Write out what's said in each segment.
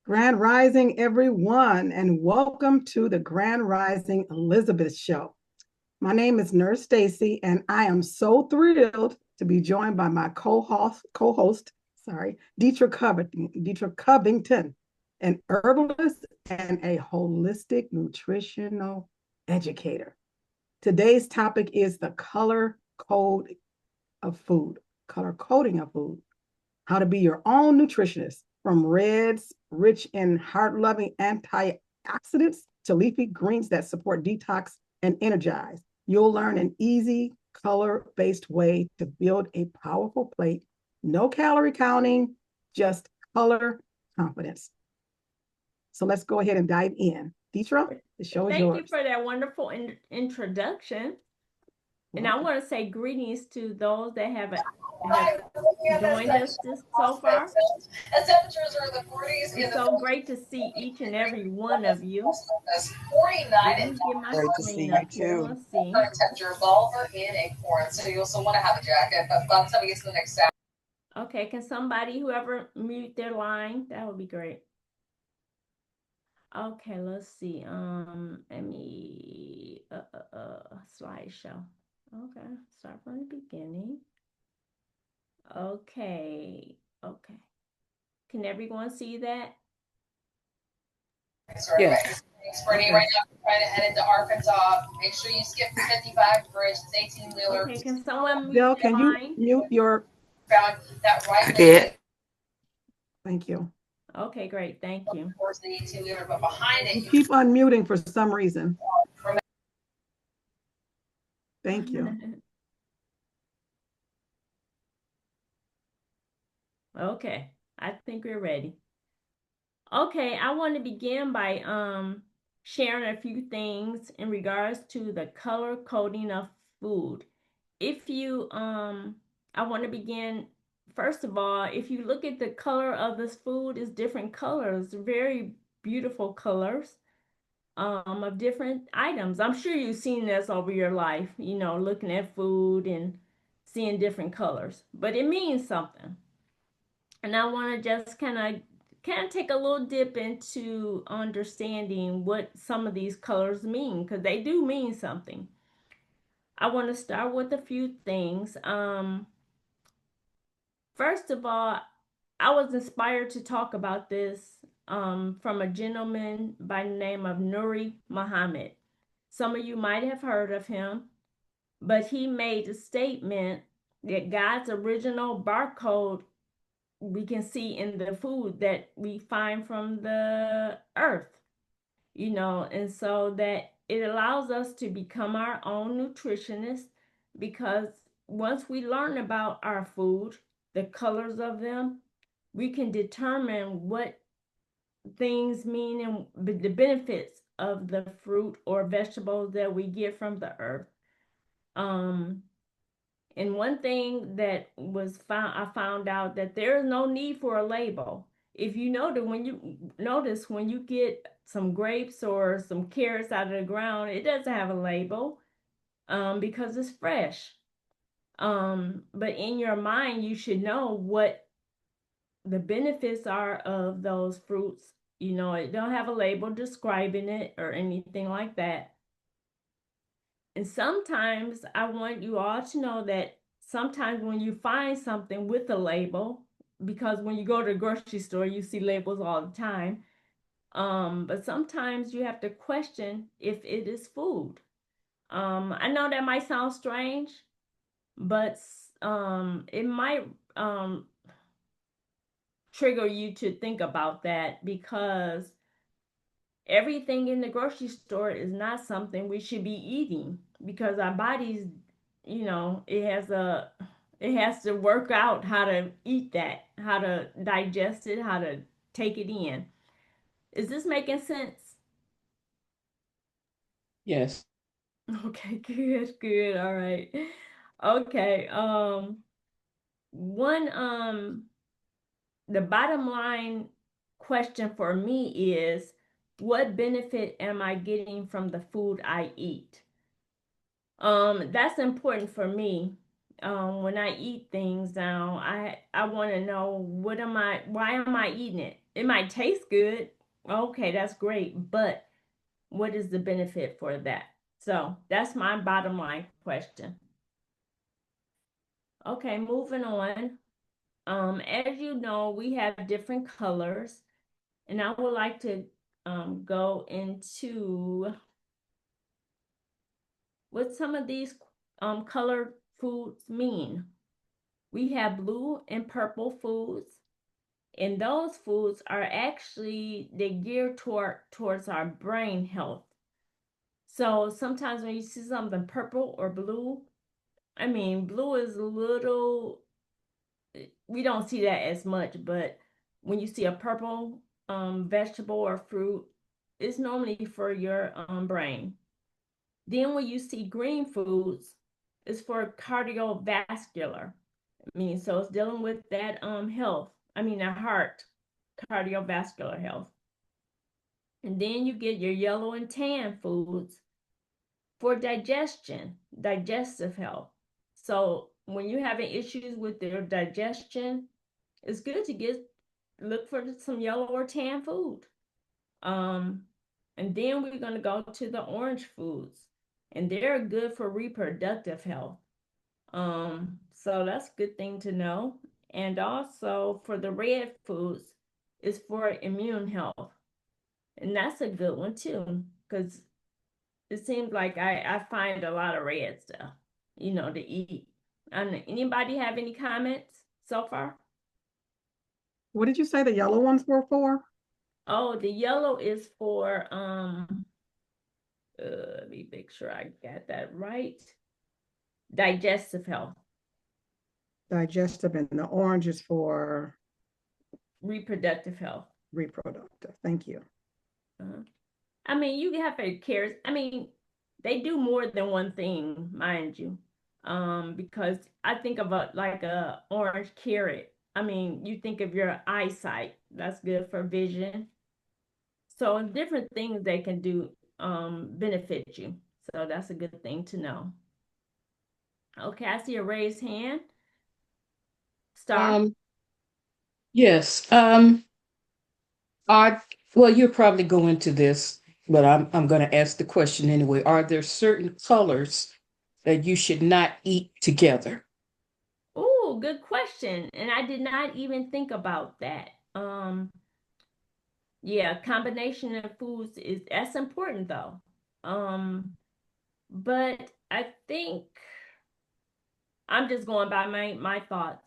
Grand Rising, everyone, and welcome to the Grand Rising Elizabeth Show. My name is Nurse Stacy, and I am so thrilled to be joined by my co-host, Deitra Covington, an herbalist and a holistic nutritional educator. Today's topic is the color code of food, color coding of food, how to be your own nutritionist, from reds rich in heart-loving antioxidants to leafy greens that support detox and energize. You'll learn an easy, color-based way to build a powerful plate. No calorie counting, just color confidence. So let's go ahead and dive in. Deitra, the show is yours. Thank you for that wonderful introduction. And I want to say greetings to those that have joined us so far. As temperatures are in the 40s. It's so great to see each and every one of you. 49 and great to see you too. Let's see. Temperature Volver in a Corinth. So you also want to have a jacket. But by the time we get to the next sound. Okay, can somebody, whoever, mute their line? That would be great. Okay, let's see. Let me slideshow. Okay, start from the beginning. Okay. Can everyone see that? Yes. Sprinting right now, trying to head into Arkansas. Make sure you skip the 55 bridge. It's 18-wheeler. Okay, can someone Bill, can you mute your... Found that right. I did. Thank you. Okay, great. Thank you. Of course, the 18-wheeler, but behind it, you keep unmuting for some reason. Thank you. Okay, I think we're ready. Okay, I want to begin by sharing a few things in regards to the color coding of food. If you I want to begin first of all, if you look at the color of this food, is different colors, very beautiful colors of different items. I'm sure you've seen this over your life, looking at food and seeing different colors, but it means something. And I want to just kind of take a little dip into understanding what some of these colors mean, because they do mean something. I want to start with a few things. First of all, I was inspired to talk about this from a gentleman by the name of Nuri Muhammad. Some of you might have heard of him, but he made a statement that God's original barcode we can see in the food that we find from the earth, and so that it allows us to become our own nutritionist, because once we learn about our food, the colors of them, we can determine what things mean and the benefits of the fruit or vegetables that we get from the earth. And one thing that I found out that there is no need for a label. If you know that when you get some grapes or some carrots out of the ground, it doesn't have a label because it's fresh. But in your mind, you should know what the benefits are of those fruits. It don't have a label describing it or anything like that. And sometimes I want you all to know that sometimes when you find something with a label, because when you go to the grocery store, you see labels all the time. But sometimes you have to question if it is food. I know that might sound strange, but it might trigger you to think about that, because everything in the grocery store is not something we should be eating, because our bodies, it has to work out how to eat that, how to digest it, how to take it in. Is this making sense? Yes. Okay, good. All right. Okay. One the bottom line question for me is, what benefit am I getting from the food I eat? That's important for me, when I eat things now, I want to know why am I eating it? It might taste good. Okay, that's great, but what is the benefit for that? So that's my bottom line question. Okay, moving on. As you know, we have different colors, and I would like to go into what some of these colored foods mean. We have blue and purple foods, and those foods are actually they gear towards our brain health. So sometimes when you see something purple or blue, I mean blue is a little, we don't see that as much, but when you see a purple vegetable or fruit, it's normally for your brain. Then when you see green foods, it's for cardiovascular. I mean, so it's dealing with that health. I mean, the heart, cardiovascular health. And then you get your yellow and tan foods for digestion, digestive health. So when you're having issues with your digestion, it's good to look for some yellow or tan food. Um, and then we're gonna go to the orange foods, and they're good for reproductive health. So that's a good thing to know. And also for the red foods, is for immune health, and that's a good one too, because it seems like I find a lot of red stuff, to eat. Anybody have any comments so far? What did you say the yellow ones were for? Oh, the yellow is for let me make sure I got that right. Digestive health, Digestive, and the orange is for reproductive health. reproductive. Thank you. Uh, I mean, you have to carrots. I mean, they do more than one thing, mind you. Because I think of like a orange carrot. I mean, you think of your eyesight. That's good for vision. So different things they can do benefit you. So that's a good thing to know. Okay, I see a raised hand. Star. Yes. I well, you're probably going to this, but I'm going to ask the question anyway. Are there certain colors that you should not eat together? Oh, good question. And I did not even think about that. Yeah, combination of foods is that's important though. But I think I'm just going by my thoughts.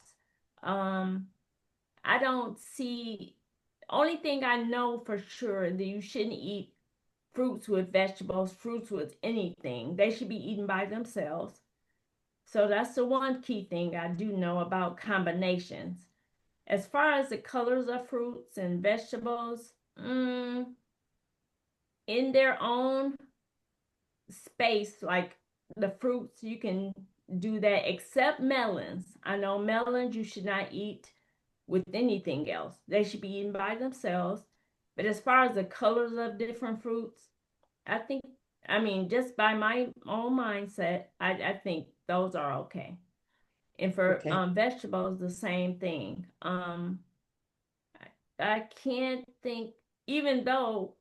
Um, I don't see only thing I know for sure that you shouldn't eat fruits with vegetables, fruits with anything. They should be eaten by themselves. So that's the one key thing I do know about combinations. As far as the colors of fruits and vegetables, in their own space, like the fruits, you can do that, except melons. I know melons you should not eat with anything else. They should be eaten by themselves. But as far as the colors of different fruits, I think, I mean, just by my own mindset, I think those are okay. And for Okay. vegetables, the same thing. I can't think, even though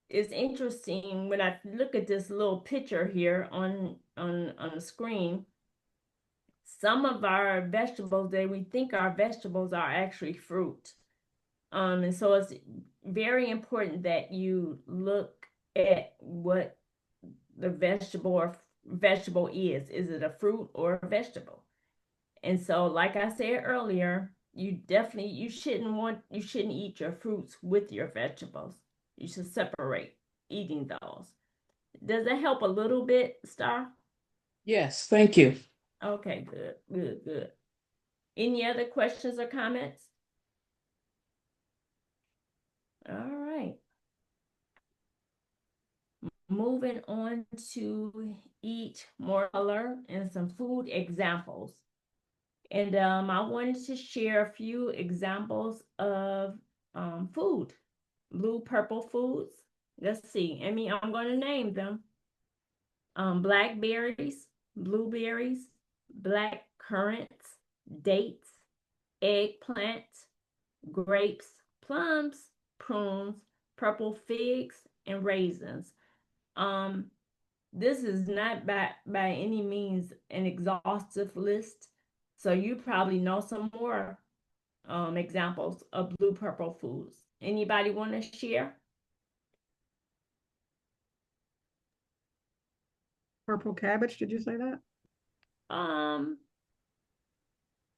it's interesting when I look at this little picture here on the screen. Some of our vegetables that we think are vegetables are actually fruit. And so it's very important that you look at what the vegetable is. Is it a fruit or a vegetable? And so, like I said earlier, you shouldn't eat your fruits with your vegetables. You should separate eating those. Does that help a little bit, Star? Yes, thank you. Okay, good, good, good. Any other questions or comments? All right. Moving on to eat more color and some food examples. And I wanted to share a few examples of food, blue, purple foods. Let's see. I mean, I'm going to name them. Blackberries, blueberries, black currants, dates, eggplant, grapes, plums, prunes, purple figs, and raisins. Um, this is not by any means an exhaustive list, so you probably know some more examples of blue purple foods. Anybody want to share? Purple cabbage, did you say that? Um,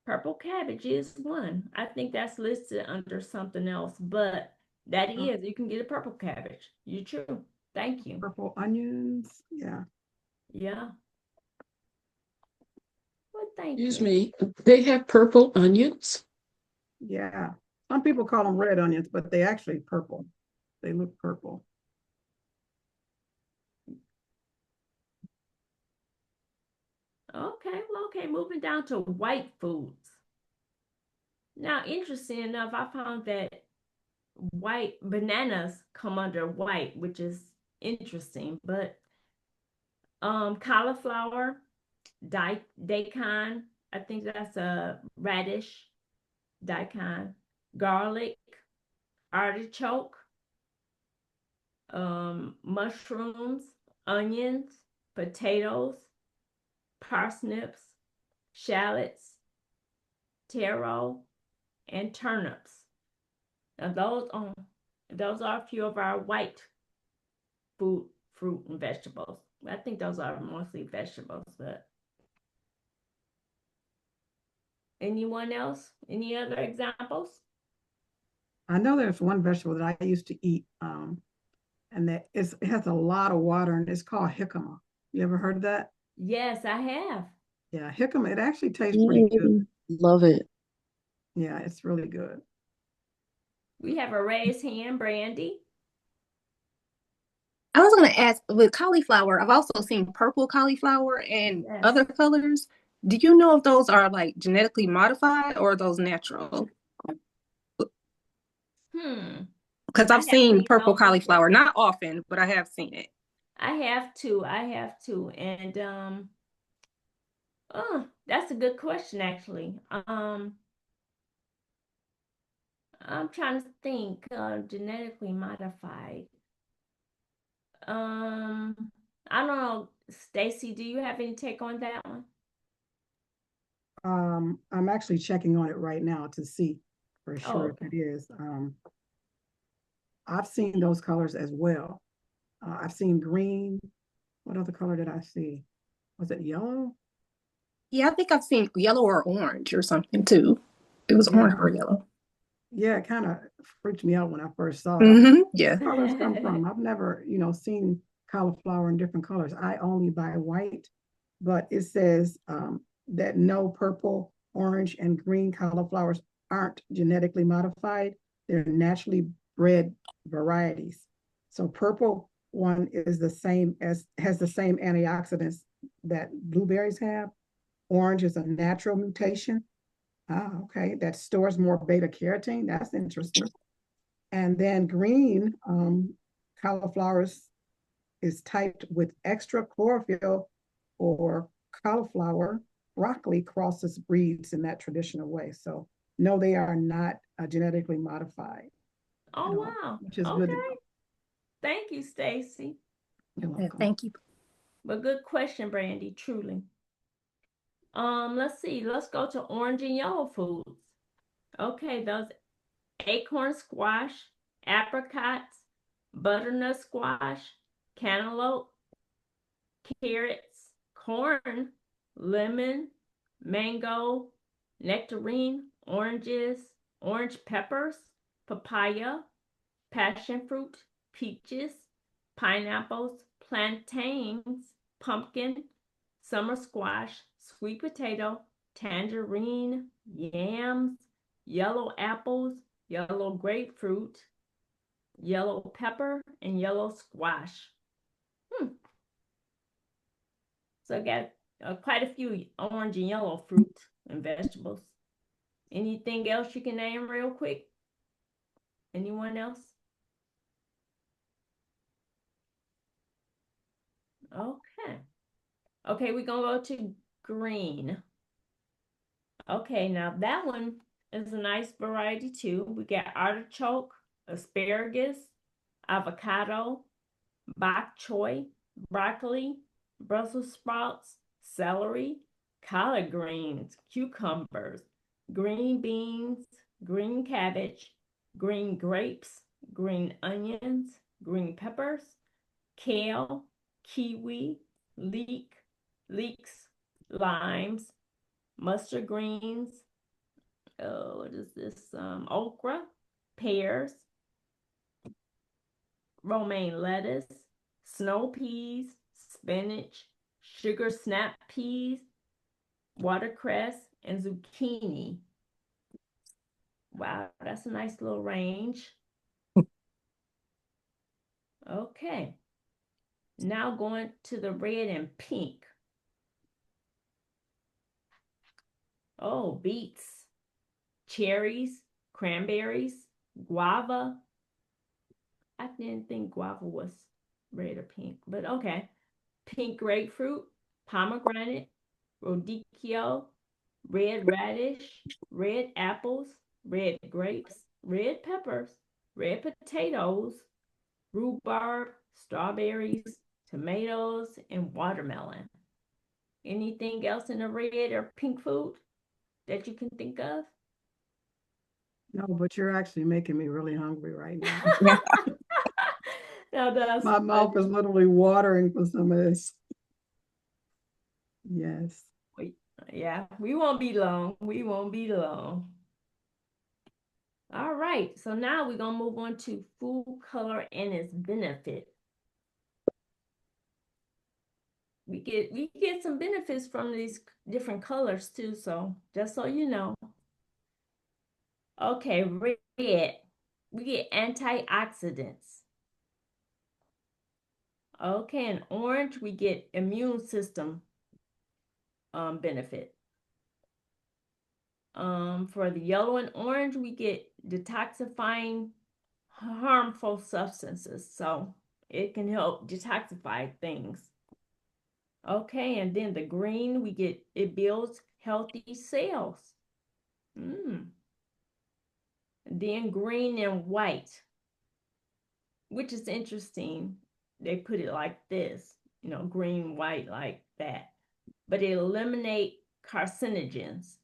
Purple cabbage is one. I think that's listed under something else, but that is, you can get a purple cabbage. You're true. Thank you. Purple onions, yeah. Yeah. Well, thank Excuse you. me, they have purple onions? Yeah. Some people call them red onions, but they actually purple. They look purple. Okay, well, okay, moving down to white foods. Now, interesting enough, I found that white bananas come under white, which is interesting, but cauliflower, daikon, I think that's a radish, daikon, garlic, artichoke, mushrooms, onions, potatoes, parsnips, shallots, taro, and turnips. Now those are a few of our white food, fruit, and vegetables. I think those are mostly vegetables, but anyone else? Any other examples? I know there's one vegetable that I used to eat, and it has a lot of water, and it's called jicama. You ever heard of that? Yes, I have. Yeah, jicama. It actually tastes pretty good. Love it. Yeah, it's really good. We have a raised hand, Brandy. I was going to ask with cauliflower, I've also seen purple cauliflower and Yes. other colors. Do you know if those are like genetically modified or are those natural? Because I I've have seen seen purple those as well. cauliflower, not often, but I have seen it. I have to. And oh, that's a good question actually. I'm trying to think, genetically modified. I don't know, Stacy, do you have any take on that one? I'm actually checking on it right now to see for Oh, sure if okay. it is. I've seen those colors as well. I've seen green. What other color did I see? Was it yellow? Yeah, I think I've seen yellow or orange or something too. It was Yeah, orange or yellow. yeah, it kind of freaked me out when I first saw it. Yeah. Where colors come from? I've never, seen cauliflower in different colors. I only buy white, but it says that no purple, orange, and green cauliflowers aren't genetically modified. They're naturally bred varieties. So purple one is the same as has the same antioxidants that blueberries have. Orange is a natural mutation. Ah, okay. That stores more beta carotene. That's interesting. And then green cauliflowers is typed with extra chlorophyll, or cauliflower. Broccoli crosses breeds in that traditional way. So no, they are not genetically modified at Oh, all, wow. which is good to Okay. know. Thank you, Stacy. You're Yeah, welcome. thank you. But good question, Brandy, truly. Let's see. Let's go to orange and yellow foods. Okay, those acorn squash, apricots, butternut squash, cantaloupe, carrots, corn, lemon, mango, nectarine, oranges, orange peppers, papaya, passion fruit, peaches, pineapples, plantains, pumpkin, summer squash, sweet potato, tangerine, yams, yellow apples, yellow grapefruit, yellow pepper, and yellow squash. So I got quite a few orange and yellow fruit and vegetables. Anything else you can name real quick? Anyone else? Okay. Okay, we're gonna go to green. Okay, now that one is a nice variety too. We got artichoke, asparagus, avocado, bok choy, broccoli, Brussels sprouts, celery, collard greens, cucumbers, green beans, green cabbage, green grapes, green onions, green peppers, kale, kiwi, leeks, limes, mustard greens, what is this? Okra, pears, romaine lettuce, snow peas, spinach, sugar snap peas, watercress, and zucchini. Wow, that's a nice little range. Okay, now going to the red and pink. Oh, beets, cherries, cranberries, guava. I didn't think guava was red or pink, but okay. Pink grapefruit, pomegranate, radicchio, red radish, red apples, red grapes, red peppers, red potatoes, rhubarb, strawberries, tomatoes, and watermelon. Anything else in the red or pink food that you can think of? No, but you're actually making me really hungry right now. Yeah. No, that's My mouth is literally watering for some of this. Yes. yeah, we won't be long. We won't be long. All right, so now we're gonna move on to food color and its benefit. We get some benefits from these different colors too, so just so you know. Okay, red, we get antioxidants. Okay, and orange, we get immune system benefit. For the yellow and orange, we get detoxifying harmful substances, so it can help detoxify things. Okay, and then the green, we get it builds healthy cells. Mm. Then green and white, which is interesting. They put it like this, green, white, like that. But it eliminate carcinogens.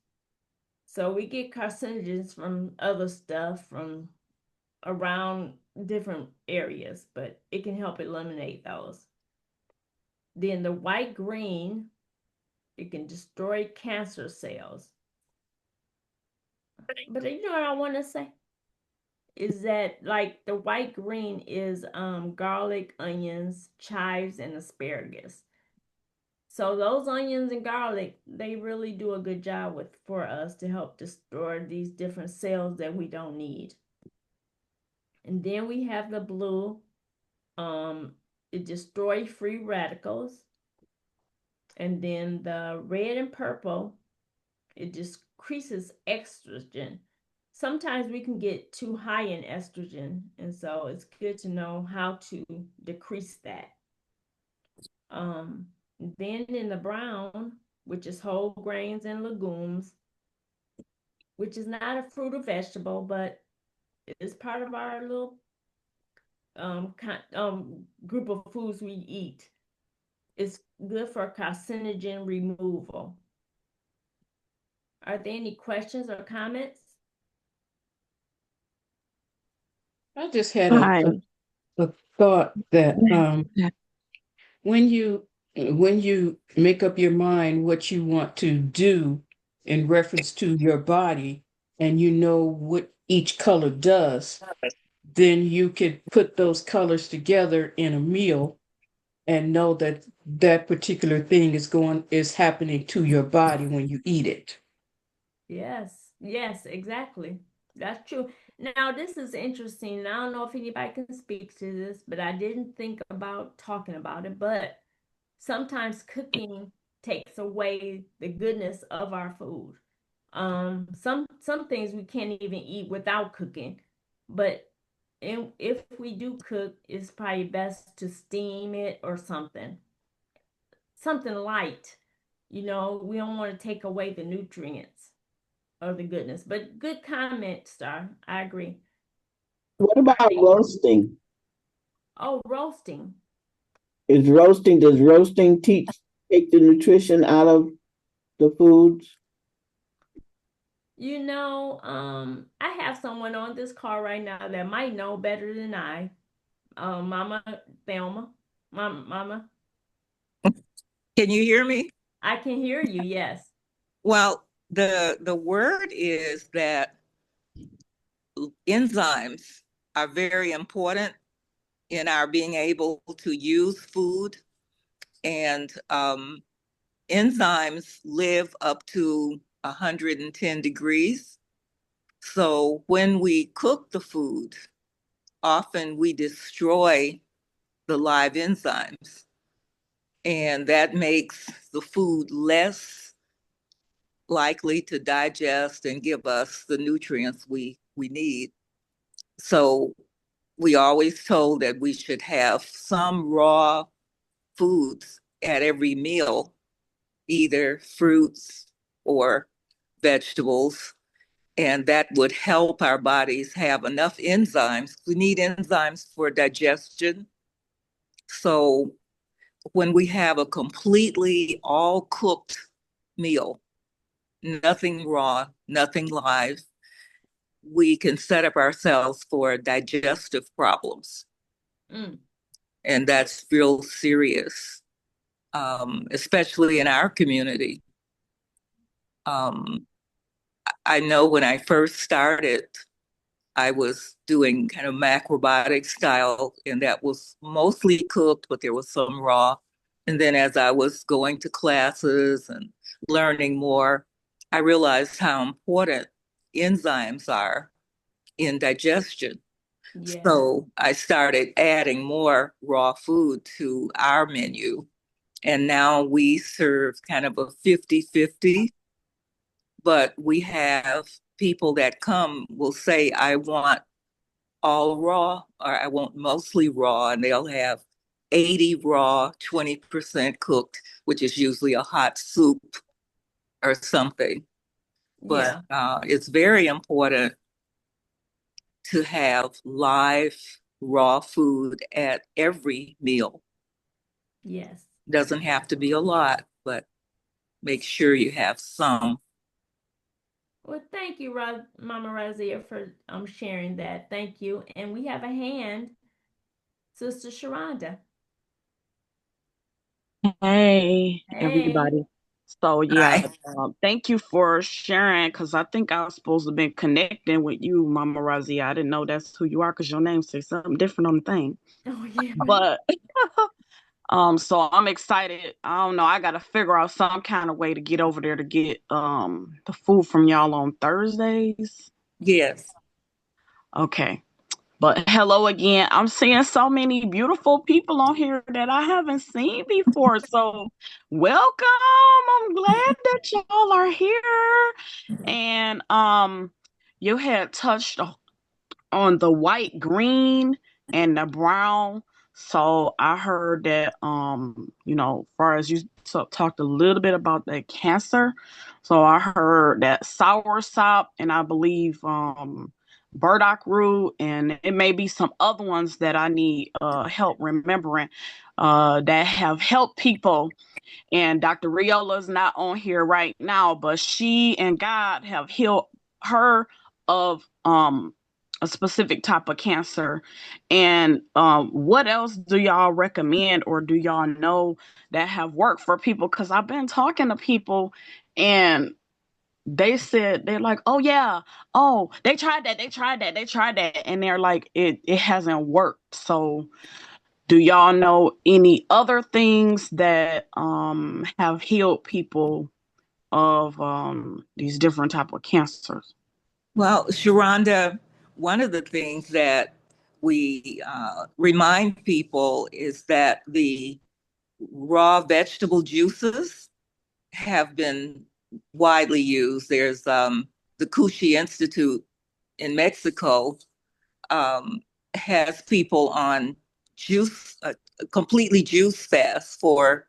So we get carcinogens from other stuff from around different areas, but it can help eliminate those. Then the white green, it can destroy cancer cells. But you know what I want to say is that like the white green is garlic, onions, chives, and asparagus. So those onions and garlic, they really do a good job with for us to help destroy these different cells that we don't need. And then we have the blue. It destroys free radicals. And then the red and purple, it decreases estrogen. Sometimes we can get too high in estrogen, and so it's good to know how to decrease that. Then in the brown, which is whole grains and legumes, which is not a fruit or vegetable, but it's part of our little group of foods we eat. It's good for carcinogen removal. Are there any questions or comments? I just had Hi. a thought that when you make up your mind what you want to do in reference to your body and you know what each color does, then you could put those colors together in a meal and know that that particular thing is happening to your body when you eat it. Yes, exactly. That's true. Now, this is interesting. I don't know if anybody can speak to this, but I didn't think about talking about it. But sometimes cooking takes away the goodness of our food. Some things we can't even eat without cooking, but if we do cook, it's probably best to steam it or something light. We don't want to take away the nutrients. of the goodness. But good comment, Star. I agree. What about roasting? Oh, roasting. Does roasting take the nutrition out of the foods? I have someone on this call right now that might know better than I. Mama Thelma. Mama. Can you hear me? I can hear you, yes. Well, the word is that enzymes are very important in our being able to use food, and enzymes live up to 110 degrees. So when we cook the food, often we destroy the live enzymes, and that makes the food less likely to digest and give us the nutrients we need. So we always told that we should have some raw foods at every meal, either fruits or vegetables, and that would help our bodies have enough enzymes. We need enzymes for digestion. So when we have a completely all cooked meal, nothing raw, nothing live, we can set up ourselves for digestive problems. Mm. And that's real serious, especially in our community. I know when I first started, I was doing kind of macrobiotic style, and that was mostly cooked, but there was some raw. And then as I was going to classes and learning more, I realized how important enzymes are in digestion. Yeah. So I started adding more raw food to our menu. And now we serve kind of a 50-50, but we have people that come will say, I want all raw, or I want mostly raw, and they'll have 80 raw, 20% cooked, which is usually a hot soup or something. But Yeah. it's very important to have live, raw food at every meal. Yes. Doesn't have to be a lot, but make sure you have some. Well, thank you, Mama Razia, for sharing that. Thank you. And we have a hand, Sister Sharonda. Hey, Hey. everybody. So yeah, Hi. thank you for sharing because I think I was supposed to be connecting with you, Mama Razia. I didn't know that's who you are because your name says something different on the thing. Oh, yeah. But so I'm excited. I don't know. I gotta figure out some kind of way to get over there to get the food from y'all on Thursdays. Yes. Okay. But hello again. I'm seeing so many beautiful people on here that I haven't seen before. So welcome. I'm glad that y'all are here. And you had touched on the white, green, and the brown. So I heard that far as you talked a little bit about the cancer. So I heard that soursop and I believe burdock root, and it may be some other ones that I need help remembering that have helped people. And Dr. Riola's not on here right now, but she and God have healed her of a specific type of cancer. And what else do y'all recommend or do y'all know that have worked for people? Because I've been talking to people and they said they're like, oh yeah, oh they tried that, and they're like, it hasn't worked. So do y'all know any other things that have healed people of these different type of cancers? Well, Sharonda, one of the things that we remind people is that the raw vegetable juices have been widely used. There's the Cushi Institute in Mexico has people on juice, completely juice fast for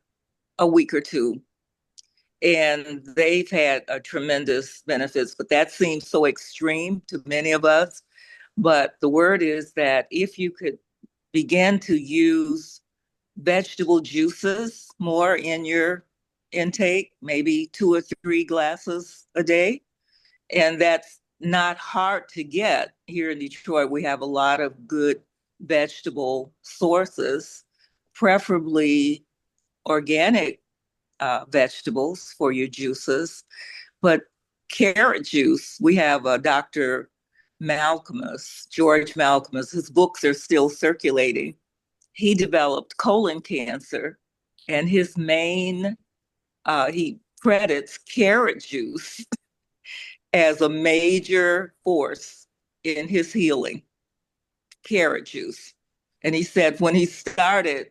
a week or two. and they've had a tremendous benefits, but that seems so extreme to many of us. But the word is that if you could begin to use vegetable juices more in your intake, maybe 2 or 3 glasses a day, and that's not hard to get. Here in Detroit, we have a lot of good vegetable sources, preferably organic vegetables for your juices. But carrot juice, we have Dr. Malcolmus, George Malcolmus, his books are still circulating. He developed colon cancer, and his main, he credits carrot juice as a major force in his healing, carrot juice. And he said when he started,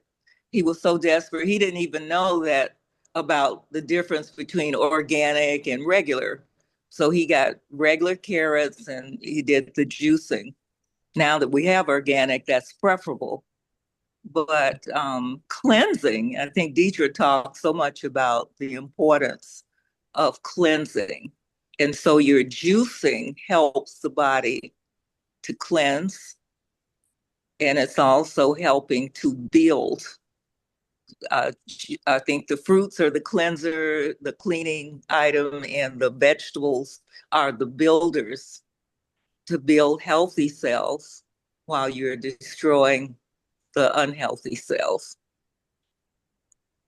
he was so desperate, he didn't even know that about the difference between organic and regular. So he got regular carrots and he did the juicing. Now that we have organic, that's preferable. But cleansing, I think Deitra talked so much about the importance of cleansing. And so your juicing helps the body to cleanse, and it's also helping to build. I think the fruits are the cleanser, the cleaning item, and the vegetables are the builders to build healthy cells while you're destroying the unhealthy cells.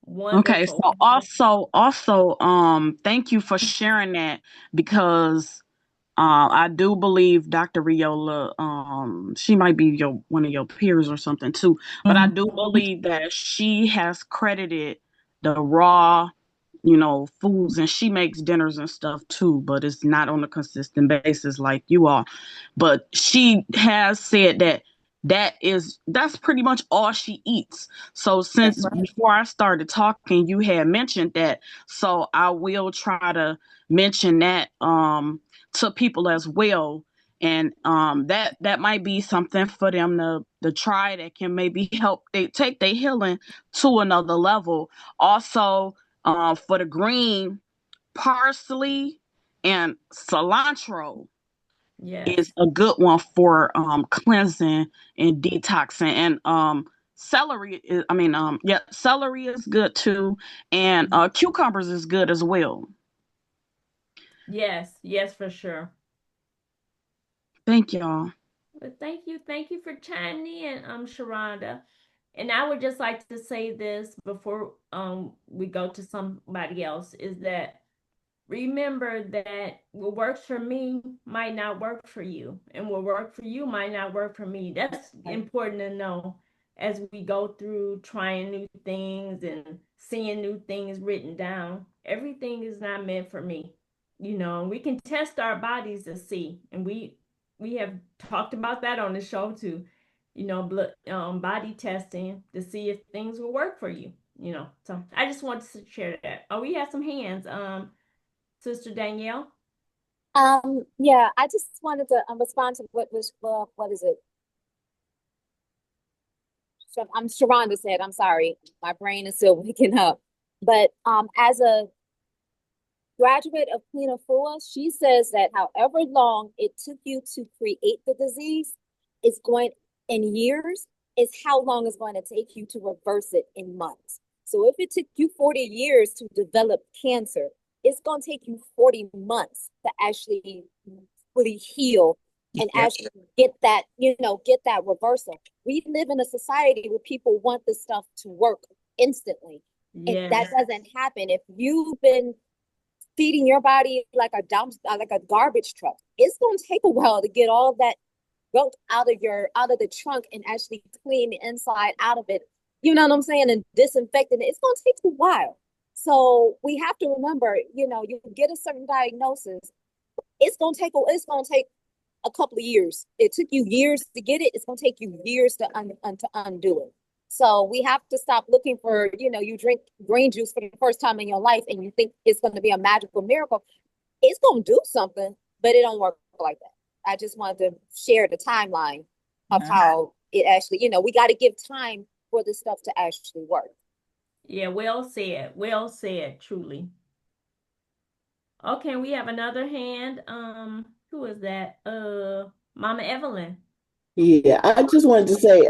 Okay, Wonderful. so thank you for sharing that, because I do believe Dr. Riola, she might be one of your peers or something too, but I do believe that she has credited the raw, foods, and she makes dinners and stuff too, but it's not on a consistent basis like you are. But she has said that that's pretty much all she eats. So since before I started talking, you had mentioned that, so I will try to mention that to people as well. And that might be something for them to try, that can maybe help they take their healing to another level. Also, for the green, parsley and cilantro Yes. is a good one for cleansing and detoxing. And celery is, celery is good too, and cucumbers is good as well. Yes. Yes, for sure. Thank y'all. But thank you for chiming in, Sharonda. And I would just like to say this before we go to somebody else, is that remember that what works for me might not work for you, and what worked for you might not work for me. That's important to know as we go through trying new things and seeing new things written down. Everything is not meant for me. We can test our bodies to see, and we have talked about that on the show too. Blood, body testing to see if things will work for you. So I just wanted to share that. Oh, we have some hands. Sister Danielle? Yeah, I just wanted to respond to what is it? So I'm Sharonda said, I'm sorry, my brain is still waking up. But as a graduate of Queen Afua, she says that however long it took you to create the disease is going in years, is how long it's going to take you to reverse it in months. So if it took you 40 years to develop cancer, it's going to take you 40 months to actually really heal and actually get that, get that reversal. We live in a society where people want this stuff to work instantly. Yes. And that doesn't happen. If you've been feeding your body like a garbage truck, it's going to take a while to get all that gunk out of the trunk and actually clean the inside out of it. You know what I'm saying? And disinfecting it. It's going to take a while. So we have to remember, you get a certain diagnosis. It's going to take a couple of years. It took you years to get it. It's going to take you years to undo it. So we have to stop looking for, you drink green juice for the first time in your life and you think it's going to be a magical miracle. It's going to do something, but it don't work like that. I just wanted to share the timeline of how it actually, we got to give time for this stuff to actually work. Yeah, well said. Well said, truly. Okay, we have another hand. Who is that? Mama Evelyn. Yeah, I just wanted to say,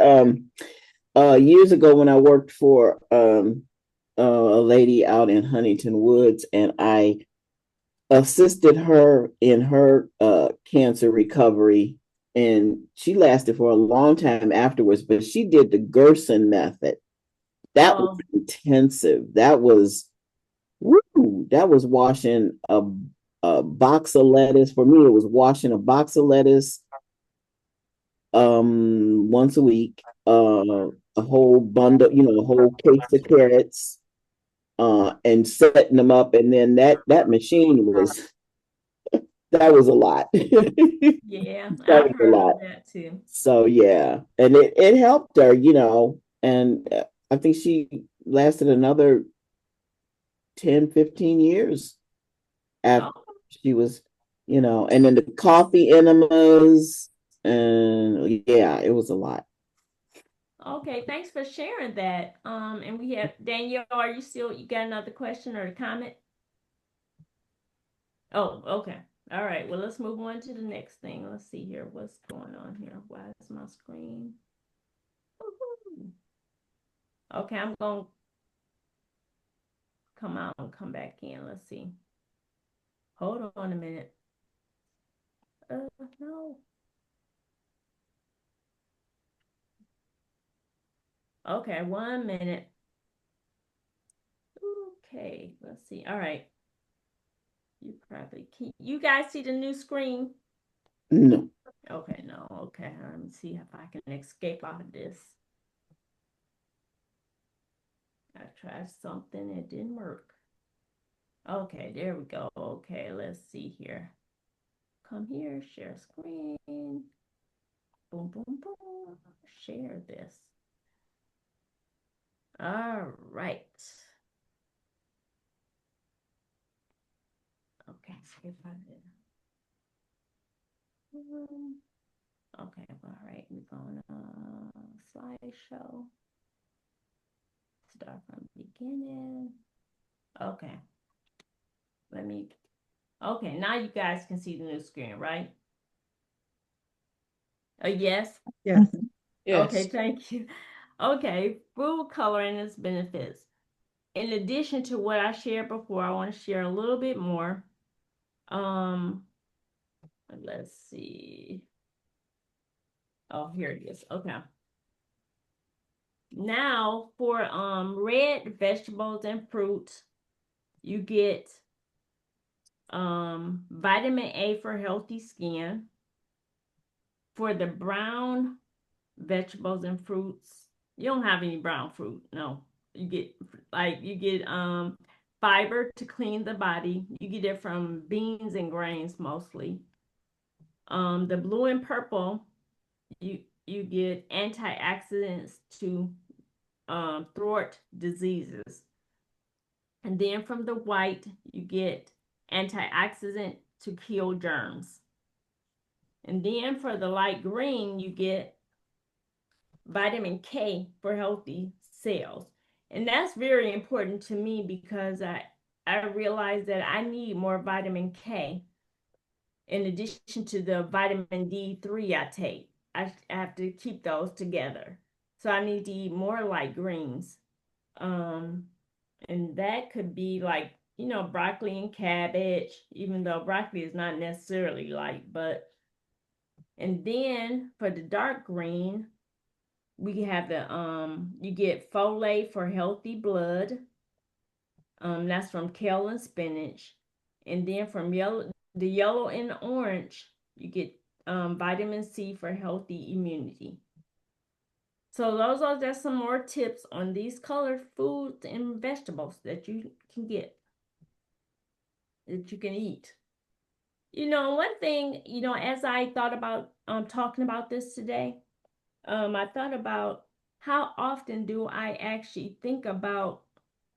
years ago when I worked for a lady out in Huntington Woods, and I assisted her in her cancer recovery, and she lasted for a long time afterwards. But she did the Gerson method. That was intensive. That was woo. That was washing a box of lettuce. For me, it was washing a box of lettuce once a week, a whole bundle, a whole case of carrots, and setting them up, and then that machine was that was a lot. Yeah, That I've was a heard lot. of that too. So yeah, and it helped her, and I think she lasted another 10, 15 years after Oh, she was, and then the coffee enemas, and yeah, it was a lot. okay. Thanks for sharing that. And we have Danielle. Are you got another question or a comment? Oh, okay. All right. Well, let's move on to the next thing. Let's see here. What's going on here? Why is my screen? Woo-hoo. Okay, I'm going to come out and come back in. Let's see. Hold on a minute. No. Okay, 1 minute. Okay, let's see. All right. You guys see the new screen? No. Okay, no. Okay, let me see if I can escape out of this. I tried something, it didn't work. Okay, there we go. Okay, let's see here. Come here, share screen. Boom, boom, boom. Share this. All right. Okay, if I did. Okay, all right. We're going to slideshow. Start from beginning. Okay. Okay, now you guys can see the new screen, right? Yes? Yes. Yes. Okay, thank you. Okay, food coloring and its benefits. In addition to what I shared before, I want to share a little bit more. Let's see. Oh, here it is. Okay. Now for red vegetables and fruits, you get vitamin A for healthy skin. For the brown vegetables and fruits, you don't have any brown fruit. No. You get fiber to clean the body. You get it from beans and grains mostly. The blue and purple, you get antioxidants to thwart diseases. And then from the white, you get antioxidant to kill germs. And then for the light green, you get vitamin K for healthy cells. And that's very important to me because I realize that I need more vitamin K in addition to the vitamin D3 I take. I have to keep those together. So I need to eat more light greens. Um, and that could be like, broccoli and cabbage, even though broccoli is not necessarily light, and then for the dark green, we have you get folate for healthy blood. That's from kale and spinach. And then from the yellow and the orange, you get vitamin C for healthy immunity. So those are just some more tips on these colored foods and vegetables that you can get, that you can eat. One thing, as I thought about talking about this today, I thought about how often do I actually think about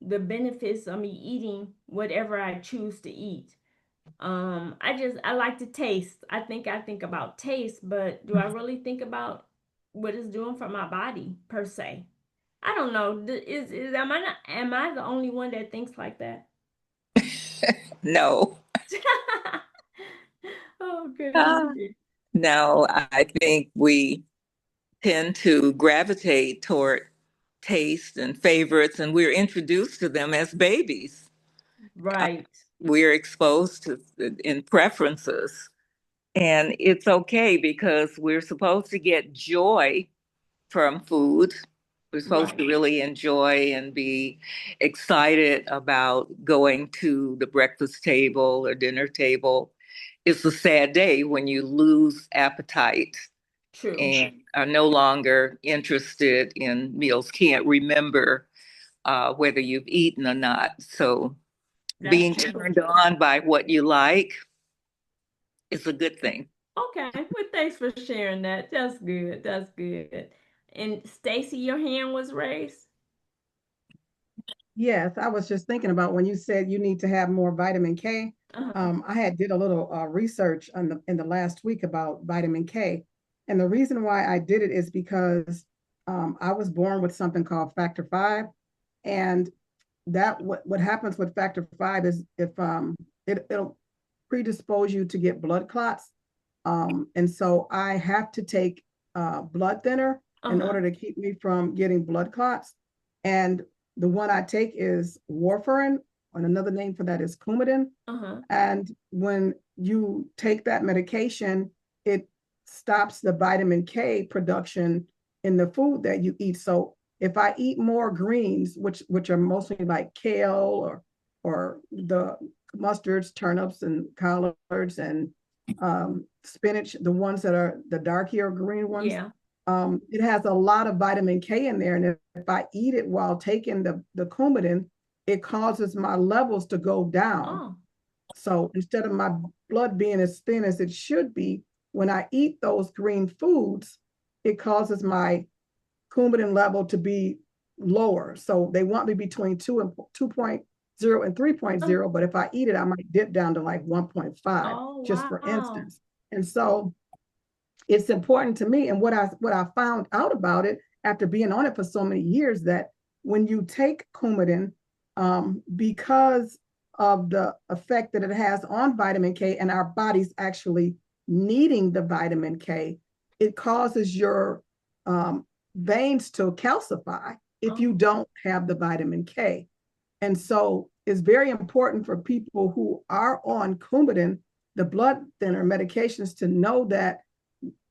the benefits of me eating whatever I choose to eat. I like to taste. I think about taste, but do I really think about what it's doing for my body per se? I don't know. Am I the only one that thinks like that? No. Oh, good. No, I think we tend to gravitate toward taste and favorites, and we're introduced to them as babies. Right. We're exposed to in preferences, and it's okay because we're supposed to get joy from food. We're supposed to really enjoy and be excited about going to the breakfast table or dinner table. It's a sad day when you lose appetite True. and are no longer interested in meals, can't remember whether you've eaten or not. So being turned on by what you like is a good thing. Okay. Well, thanks for sharing that. That's good. That's good. And Stacy, your hand was raised? Yes, I was just thinking about when you said you need to have more vitamin K. I had did a little research in the last week about vitamin K, and the reason why I did it is because I was born with something called factor five, and that what happens with factor five is if it'll predispose you to get blood clots, and so I have to take blood thinner in order to keep me from getting blood clots, and the one I take is warfarin, and another name for that is Coumadin. And when you take that medication, it stops the vitamin K production in the food that you eat. So if I eat more greens, which are mostly like kale or the mustards, turnips, and collards, and spinach, the ones that are the darkier green ones. Yeah. It has a lot of vitamin K in there, and if I eat it while taking the Coumadin, it causes my levels to go down. So instead of my blood being as thin as it should be, when I eat those green foods, it causes my Coumadin level to be lower. So they want me between 2.0 and 3.0, but if I eat it, I might dip down to like 1.5, just for instance. And so it's important to me. And what I found out about it after being on it for so many years, that when you take Coumadin, because of the effect that it has on vitamin K and our body's actually needing the vitamin K, it causes your veins to calcify if you don't have the vitamin K. And so it's very important for people who are on Coumadin, the blood thinner medications, to know that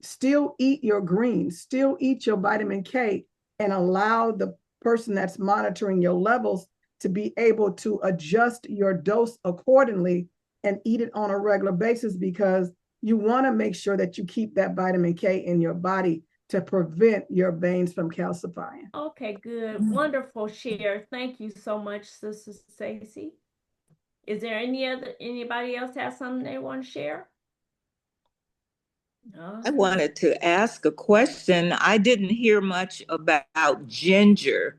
still eat your greens, still eat your vitamin K, and allow the person that's monitoring your levels to be able to adjust your dose accordingly and eat it on a regular basis, because you want to make sure that you keep that vitamin K in your body to prevent your veins from calcifying. Okay, good. Wonderful share. Thank you so much, Sister Stacy. Is there anybody else have something they want to share? I wanted to ask a question. I didn't hear much about ginger.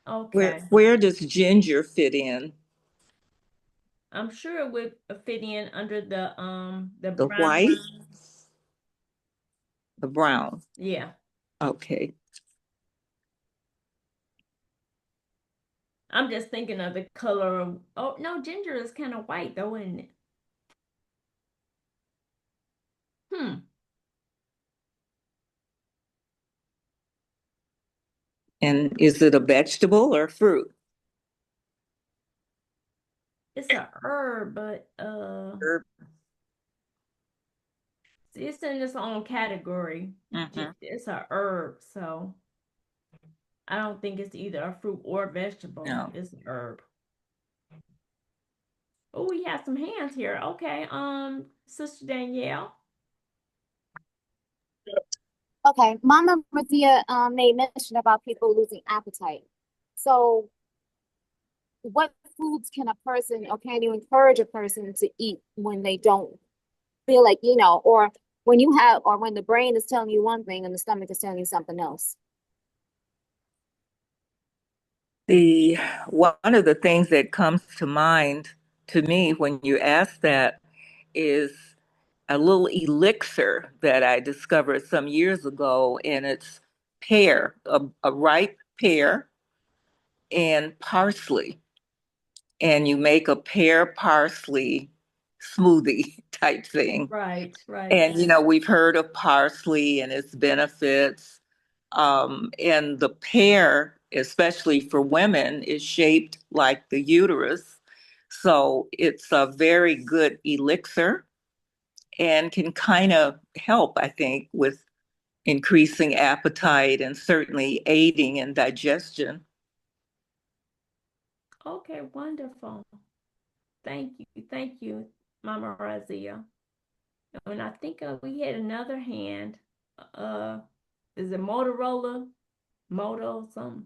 Okay. Where does ginger fit in? I'm sure it would fit in under the The brown. white? The brown. Yeah. Okay. I'm just thinking of the color of, oh no, ginger is kind of white though, isn't it? And is it a vegetable or fruit? It's a herb, but Herb. it's in its own category. It's a herb, so I don't think it's either a fruit or a vegetable. No. It's an herb. Oh, we have some hands here. Okay, Sister Danielle. Okay, Mama Maria made mention about people losing appetite. So what foods can a person, or can you encourage a person to eat when they don't feel like, or when you have, or when the brain is telling you one thing and the stomach is telling you something else? One of the things that comes to mind to me when you ask that is a little elixir that I discovered some years ago, and it's pear, a ripe pear and parsley. And you make a pear parsley smoothie type thing. Right, right. And, we've heard of parsley and its benefits. And the pear, especially for women, is shaped like the uterus. So it's a very good elixir and can kind of help, I think, with increasing appetite and certainly aiding in digestion. Okay, wonderful. Thank you, Mama Razia. And I think we had another hand. Is it Motorola? Moto something?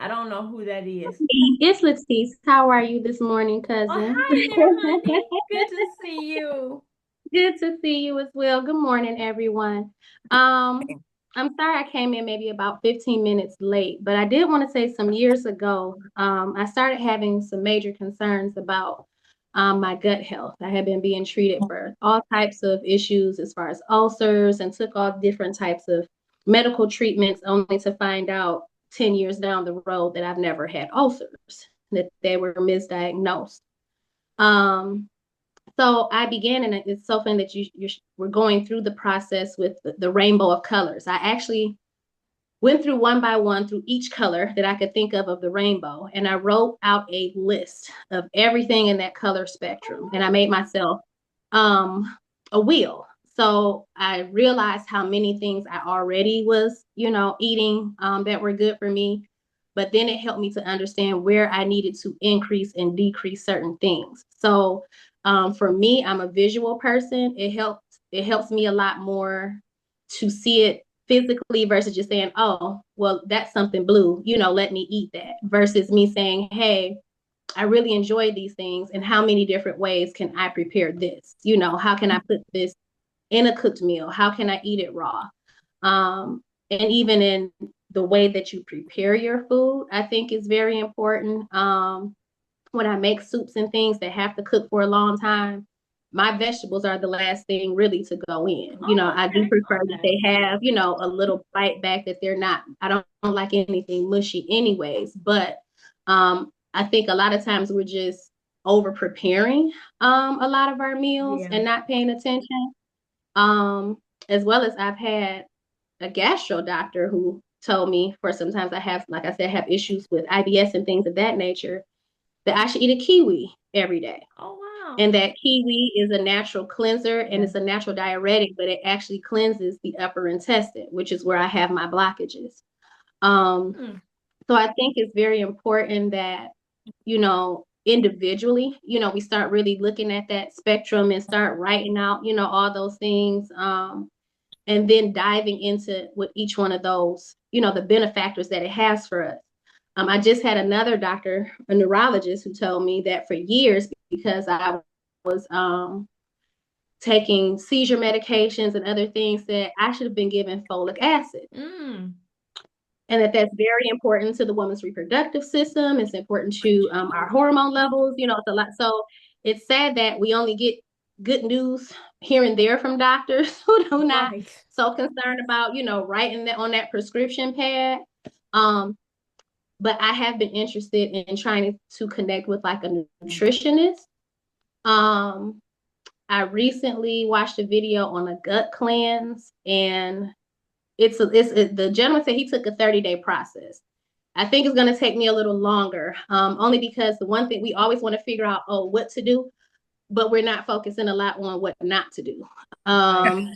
I don't know who that is. It's Letice. How are you this morning, Oh, cousin? hi there, honey. Good to see you. Good to see you as well. Good morning, everyone. I'm sorry I came in maybe about 15 minutes late, but I did want to say some years ago, I started having some major concerns about my gut health. I had been being treated for all types of issues as far as ulcers and took all different types of medical treatments only to find out 10 years down the road that I've never had ulcers, that they were misdiagnosed. So I began, and it's so funny that we're going through the process with the rainbow of colors. I actually went through one by one through each color that I could think of the rainbow, and I wrote out a list of everything in that color spectrum, and I made myself a wheel. So I realized how many things I already was, eating that were good for me. But then it helped me to understand where I needed to increase and decrease certain things. So for me, I'm a visual person. It helps me a lot more to see it physically versus just saying, oh, well, that's something blue, let me eat that, versus me saying, hey, I really enjoy these things, and how many different ways can I prepare this? How can I put this in a cooked meal? How can I eat it raw? And even in the way that you prepare your food, I think is very important. When I make soups and things that have to cook for a long time, my vegetables are the last thing really to go in. I do prefer that they have, a little bite back, that they're not, I don't like anything mushy anyways, but I think a lot of times we're just over preparing a lot of our meals and not paying attention. As well as I've had a gastro doctor who told me, for sometimes I have, like I said, have issues with IBS and things of that nature, that I should eat a kiwi every day. Oh, wow. And that kiwi is a natural cleanser and it's a natural diuretic, but it actually cleanses the upper intestine, which is where I have my blockages. So I think it's very important that, individually, we start really looking at that spectrum and start writing out, all those things. And then diving into what each one of those, the benefactors that it has for us. I just had another doctor, a neurologist, who told me that for years, because I was taking seizure medications and other things, that I should have been given folic acid. And that's very important to the woman's reproductive system. It's important to our hormone levels. It's a lot. So it's sad that we only get good news here and there from doctors who are not so concerned about, writing that on that prescription pad. But I have been interested in trying to connect with like a nutritionist. I recently watched a video on a gut cleanse, and the gentleman said he took a 30-day process. I think it's going to take me a little longer, only because the one thing we always want to figure out, what to do, but we're not focusing a lot on what not to do. By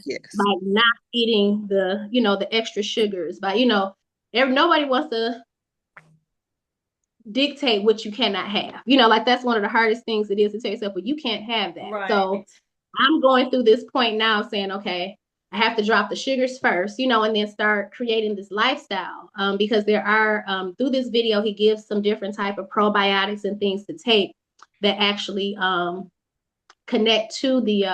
not eating the extra sugars, nobody wants to dictate what you cannot have. Like that's one of the hardest things it is to tell yourself, well, you can't have that. Right. So I'm going through this point now saying, okay, I have to drop the sugars first, and then start creating this lifestyle. Because there are, through this video, he gives some different type of probiotics and things to take that actually connect to the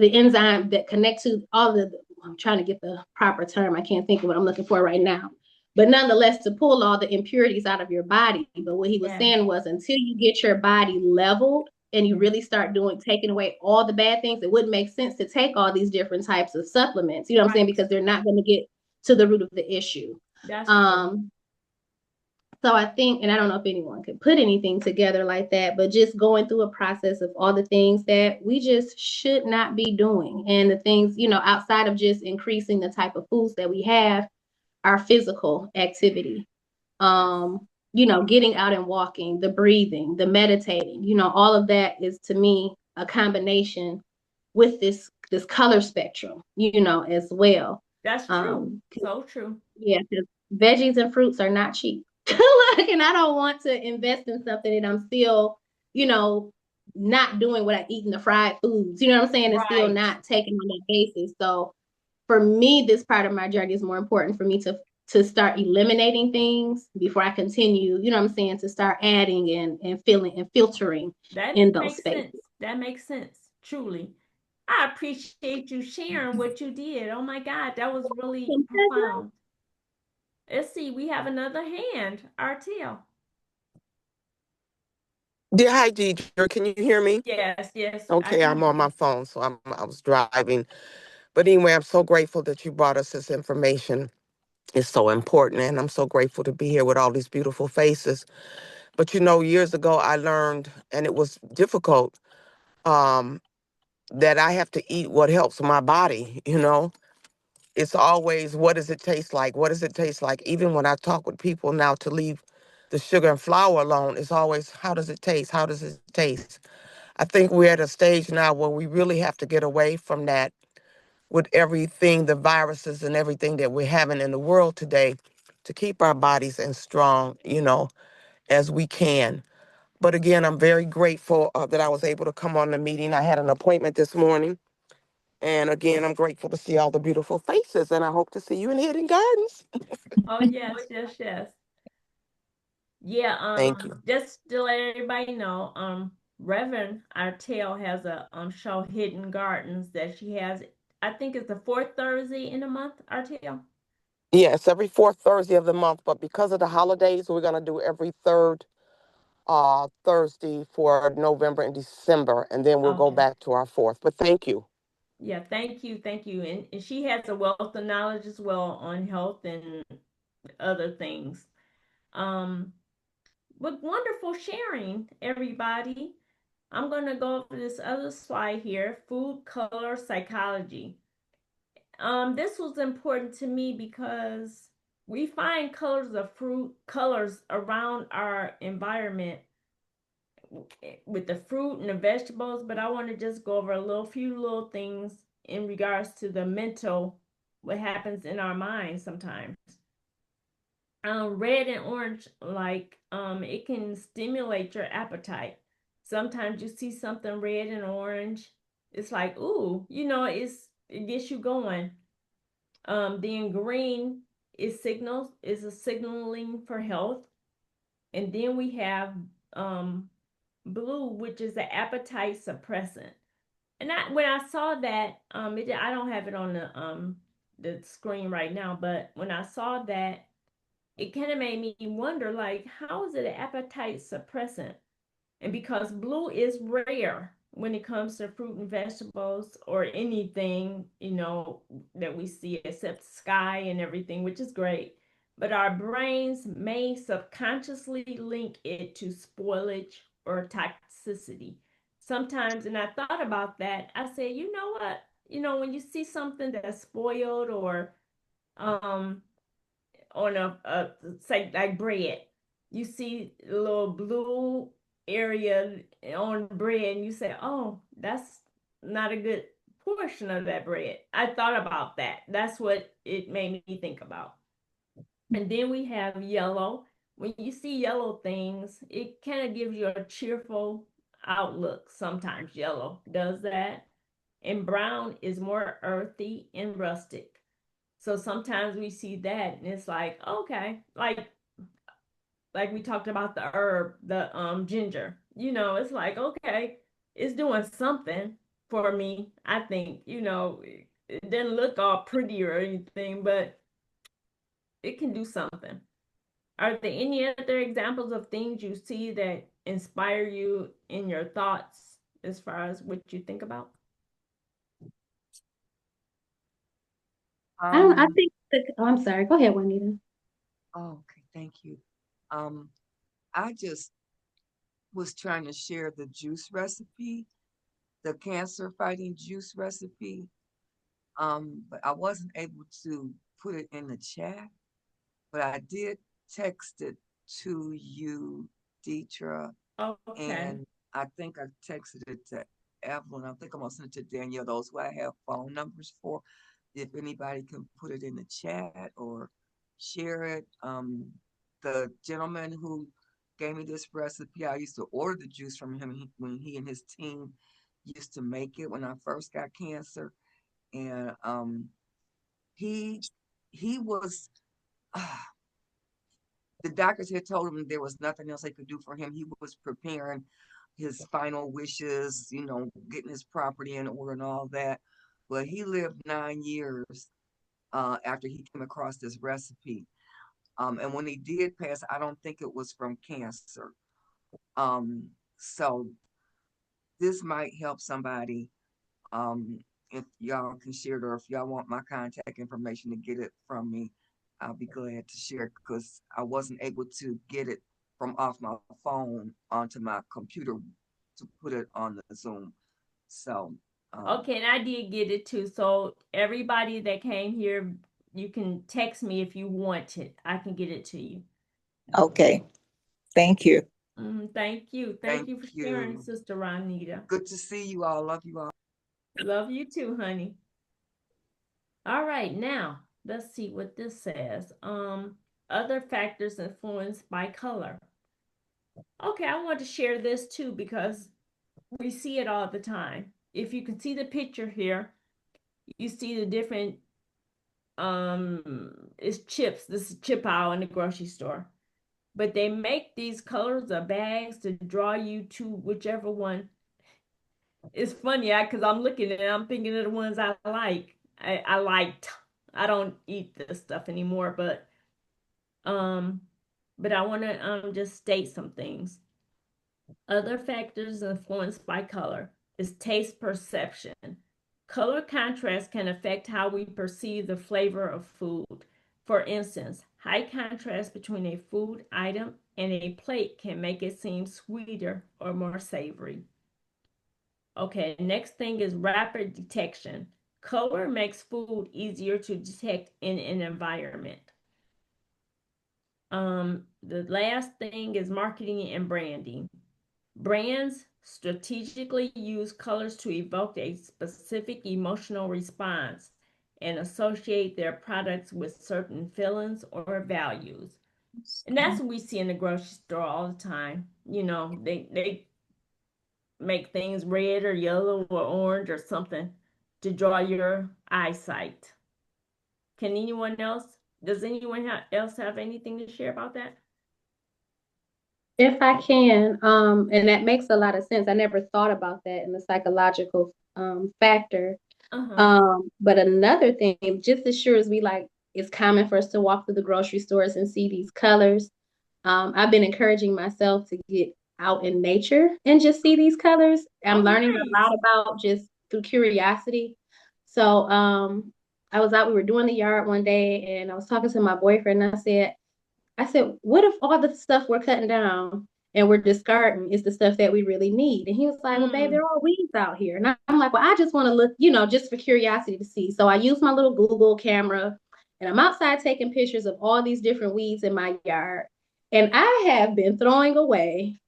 enzyme that connect to all I'm trying to get the proper term. I can't think of what I'm looking for right now. But nonetheless, to pull all the impurities out of your body. But what he was saying was, until you get your body leveled and you really start taking away all the bad things, it wouldn't make sense to take all these different types of supplements. You know what I'm saying? Because they're not going to get to the root of the issue. So I think, and I don't know if anyone could put anything together like that, but just going through a process of all the things that we just should not be doing. And the things, outside of just increasing the type of foods that we have, our physical activity, getting out and walking, the breathing, the meditating, all of that is to me a combination with this color spectrum, as well. That's true. So true. Yeah, because veggies and fruits are not cheap. Look, and I don't want to invest in something that I'm still, not doing what I eat in the fried foods. You know what I'm saying? And still Right. not taking on that basis. So for me, this part of my journey is more important for me to start eliminating things before I continue, you know what I'm saying, to start adding and filling and filtering in those Makes spaces. sense. That makes sense. Truly. I appreciate you sharing what you did. Oh my God, that was really profound. Let's see, we have another hand. Artel. Dear, hi, Deidre. Can you hear me? Yes, yes, I Okay, can I'm hear on you. my phone, so I was driving. But anyway, I'm so grateful that you brought us this information. It's so important, and I'm so grateful to be here with all these beautiful faces. But years ago, I learned, and it was difficult, um, that I have to eat what helps my body. It's always, what does it taste like? What does it taste like? Even when I talk with people now to leave the sugar and flour alone, it's always, how does it taste? How does it taste? I think we're at a stage now where we really have to get away from that with everything, the viruses and everything that we're having in the world today, to keep our bodies as strong, as we can. But again, I'm very grateful that I was able to come on the meeting. I had an appointment this morning. And again, I'm grateful to see all the beautiful faces, and I hope to see you in Hidden Gardens. Oh yes, yes, yes. Yeah, Thank you. just to let everybody know, Reverend Artel has a show Hidden Gardens that she has. I think it's the fourth Thursday in the month, Artel. Yes, every fourth Thursday of the month, but because of the holidays, we're going to do every third Thursday for November and December, and then we'll go Okay. back to our fourth. But thank you. Yeah, thank you. And she has a wealth of knowledge as well on health and other things. Um, but wonderful sharing, everybody. I'm gonna go over this other slide here, food color psychology. This was important to me because we find colors of fruit, colors around our environment with the fruit and the vegetables, but I want to just go over few little things in regards to the mental, what happens in our minds sometimes. Red and orange, like it can stimulate your appetite. Sometimes you see something red and orange, it's like, ooh, it gets you going. Then green is a signaling for health. And then we have um blue, which is an appetite suppressant. And when I saw that, I don't have it on the screen right now, but when I saw that, it kind of made me wonder, like, how is it an appetite suppressant? And because blue is rare when it comes to fruit and vegetables or anything, that we see except sky and everything, which is great. But our brains may subconsciously link it to spoilage or toxicity. Sometimes, and I thought about that, I said, you know what? When you see something that's spoiled or um on a say like bread. You see a little blue area on bread and you say, oh, that's not a good portion of that bread. I thought about that. That's what it made me think about. And then we have yellow. When you see yellow things, it kind of gives you a cheerful outlook. Sometimes yellow does that. And brown is more earthy and rustic. So sometimes we see that and it's like, okay, like we talked about the herb, the ginger. It's like, okay, it's doing something for me. I think, it didn't look all pretty or anything, but it can do something. Are there any other examples of things you see that inspire you in your thoughts as far as what you think about? I think, I'm sorry, go ahead, Juanita. Oh, okay, thank you. Um, I just was trying to share the juice recipe, the cancer fighting juice recipe. But I wasn't able to put it in the chat, but I did text it to you, Deitra, Okay. and I think I texted it to Evelyn. I think I'm gonna send it to Danielle, those who I have phone numbers for. If anybody can put it in the chat or share it. The gentleman who gave me this recipe, I used to order the juice from him when he and his team used to make it when I first got cancer. And he he was the doctors had told him there was nothing else they could do for him. He was preparing his final wishes, getting his property in order and all that. But he lived 9 years after he came across this recipe. And when he did pass, I don't think it was from cancer. So this might help somebody. If y'all can share it, or if y'all want my contact information to get it from me, I'll be glad to share it because I wasn't able to get it from off my phone onto my computer to put it on the Zoom. So, Okay, and I did get it too. So everybody that came here, you can text me if you want it. I can get it to you. Okay. Thank you. Thank you. Thank you for sharing, Sister Ronita. Good to see you all. Love you all. Love you too, honey. All right, now let's see what this says. Other factors influenced by color. Okay, I want to share this too because we see it all the time. If you can see the picture here, you see the different it's chips. This is chip aisle in the grocery store. But they make these colors of bags to draw you to whichever one. It's funny, because I'm looking at it, I'm thinking of the ones I like. I liked. I don't eat this stuff anymore, um, but I want to just state some things. Other factors influenced by color is taste perception. Color contrast can affect how we perceive the flavor of food. For instance, high contrast between a food item and a plate can make it seem sweeter or more savory. Okay, next thing is rapid detection. Color makes food easier to detect in an environment. The last thing is marketing and branding. Brands strategically use colors to evoke a specific emotional response and associate their products with certain feelings or values. And that's what we see in the grocery store all the time. They make things red or yellow or orange or something to draw your eyesight. Does anyone else have anything to share about that? If I can, and that makes a lot of sense. I never thought about that in the psychological factor. But another thing, just as sure as it's common for us to walk through the grocery stores and see these colors. I've been encouraging myself to get out in nature and just see these colors. I'm learning a lot about just through curiosity. So I was out, we were doing the yard one day and I was talking to my boyfriend and I said, what if all the stuff we're cutting down and we're discarding is the stuff that we really need? And he was like, well, babe, they're all weeds out here. And I'm like, well, I just want to look, just for curiosity to see. So I use my little Google camera and I'm outside taking pictures of all these different weeds in my yard. And I have been throwing away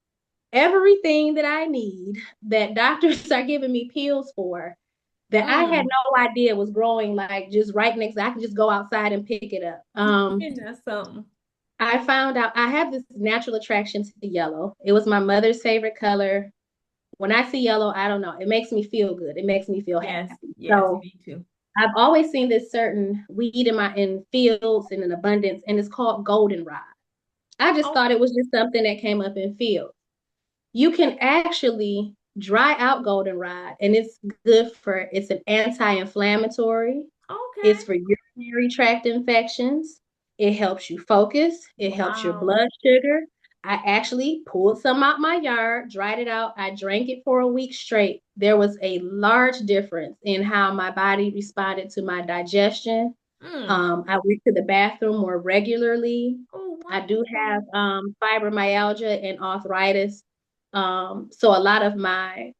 everything that I need that doctors are giving me pills for that I had no idea was growing like just right next. I can just go outside and pick it up. Isn't that something? I found out I have this natural attraction to the yellow. It was my mother's favorite color. When I see yellow, I don't know. It makes me feel good. It makes me feel happy. Yes, So me too. I've always seen this certain weed in fields and in abundance, and it's called goldenrod. I just thought it was just something that came up in fields. You can actually dry out goldenrod, and it's an anti-inflammatory. Okay. It's for urinary tract infections. It helps you focus. It helps your blood sugar. I actually pulled some out my yard, dried it out. I drank it for a week straight. There was a large difference in how my body responded to my digestion. I went to the bathroom more regularly. Oh, I do have fibromyalgia and arthritis. So a lot of my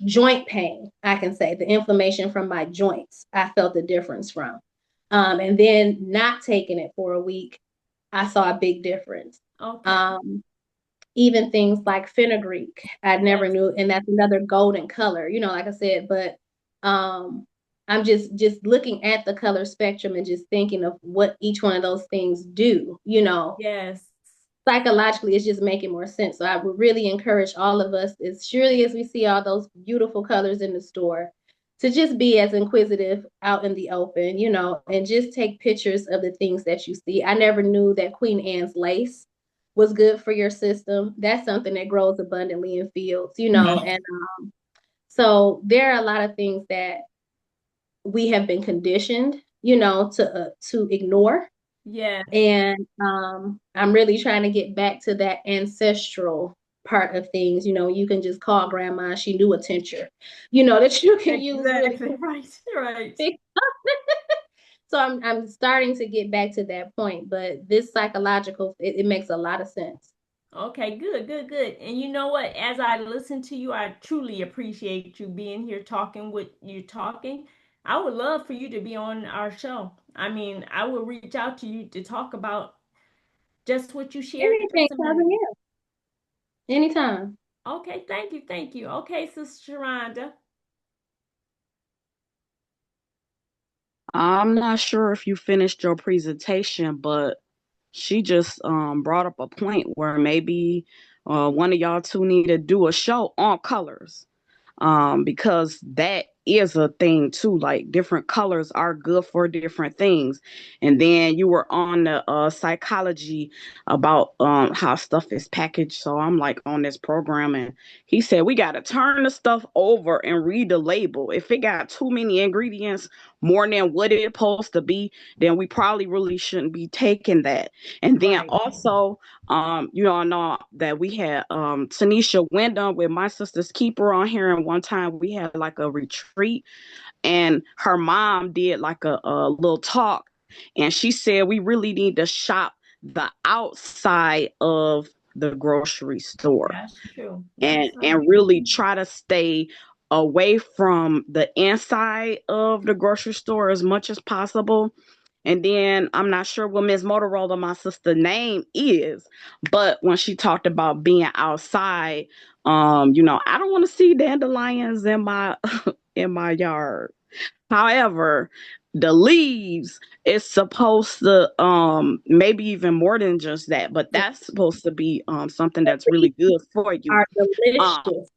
joint pain, I can say, the inflammation from my joints, I felt the difference from. And then not taking it for a week, I saw a big difference. Okay. Even things like fenugreek, I never Yes. knew, and that's another golden color, like I said, but I'm just looking at the color spectrum and just thinking of what each one of those things do, Yes. psychologically, it's just making more sense. So I would really encourage all of us, as surely as we see all those beautiful colors in the store, to just be as inquisitive out in the open, and just take pictures of the things that you see. I never knew that Queen Anne's lace was good for your system. That's something that grows abundantly in fields, and so there are a lot of things that we have been conditioned, to ignore. Yes. And I'm really trying to get back to that ancestral part of things. You can just call grandma, she knew a tincture, that you can use really Exactly. Right. Right. quick. So I'm starting to get back to that point, but this psychological, it makes a lot of sense. Okay, good, good, good. And you know what? As I listen to you, I truly appreciate you being here talking what you're talking. I would love for you to be on our show. I mean, I will reach out to you to talk about just what you shared Anything, just a minute cousin, ago. yeah. Anytime. Okay, thank you, thank you. Okay, Sister Sharonda. I'm not sure if you finished your presentation, but she just brought up a point where maybe one of y'all two need to do a show on colors, because that is a thing too. Like different colors are good for different things. And then you were on the psychology about how stuff is packaged. So I'm like on this program, and he said we got to turn the stuff over and read the label. If it got too many ingredients, more than what it's supposed to be, then we probably really shouldn't be taking that. And then Right. also, you all know that we had Tanisha Wyndham with My Sister's Keeper on here, and one time we had like a retreat, and her mom did like a little talk, and she said we really need to shop the outside of the grocery store That's true. and That's so and true. really try to stay away from the inside of the grocery store as much as possible. And then I'm not sure what Miss Motorola, my sister, name is, but when she talked about being outside, I don't want to see dandelions in my in my yard. However, the leaves is supposed to maybe even more than just that, but that's supposed to be something that's really good for you. Are Um, delicious.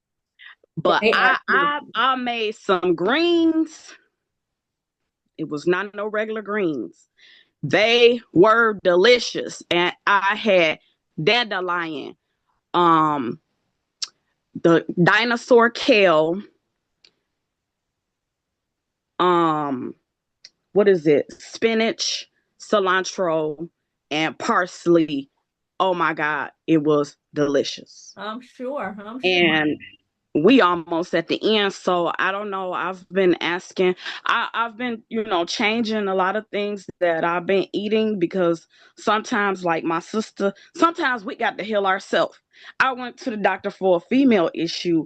but They are I delicious. I I made some greens. It was not no regular greens. They were delicious, and I had dandelion, um, the dinosaur kale, um, what is it? Spinach, cilantro, and parsley. Oh my God, it was delicious. I'm sure. I'm sure. And we almost at the end, so I don't know. I've been asking. I've been, changing a lot of things that I've been eating because sometimes, like my sister, sometimes we got to heal ourselves. I went to the doctor for a female issue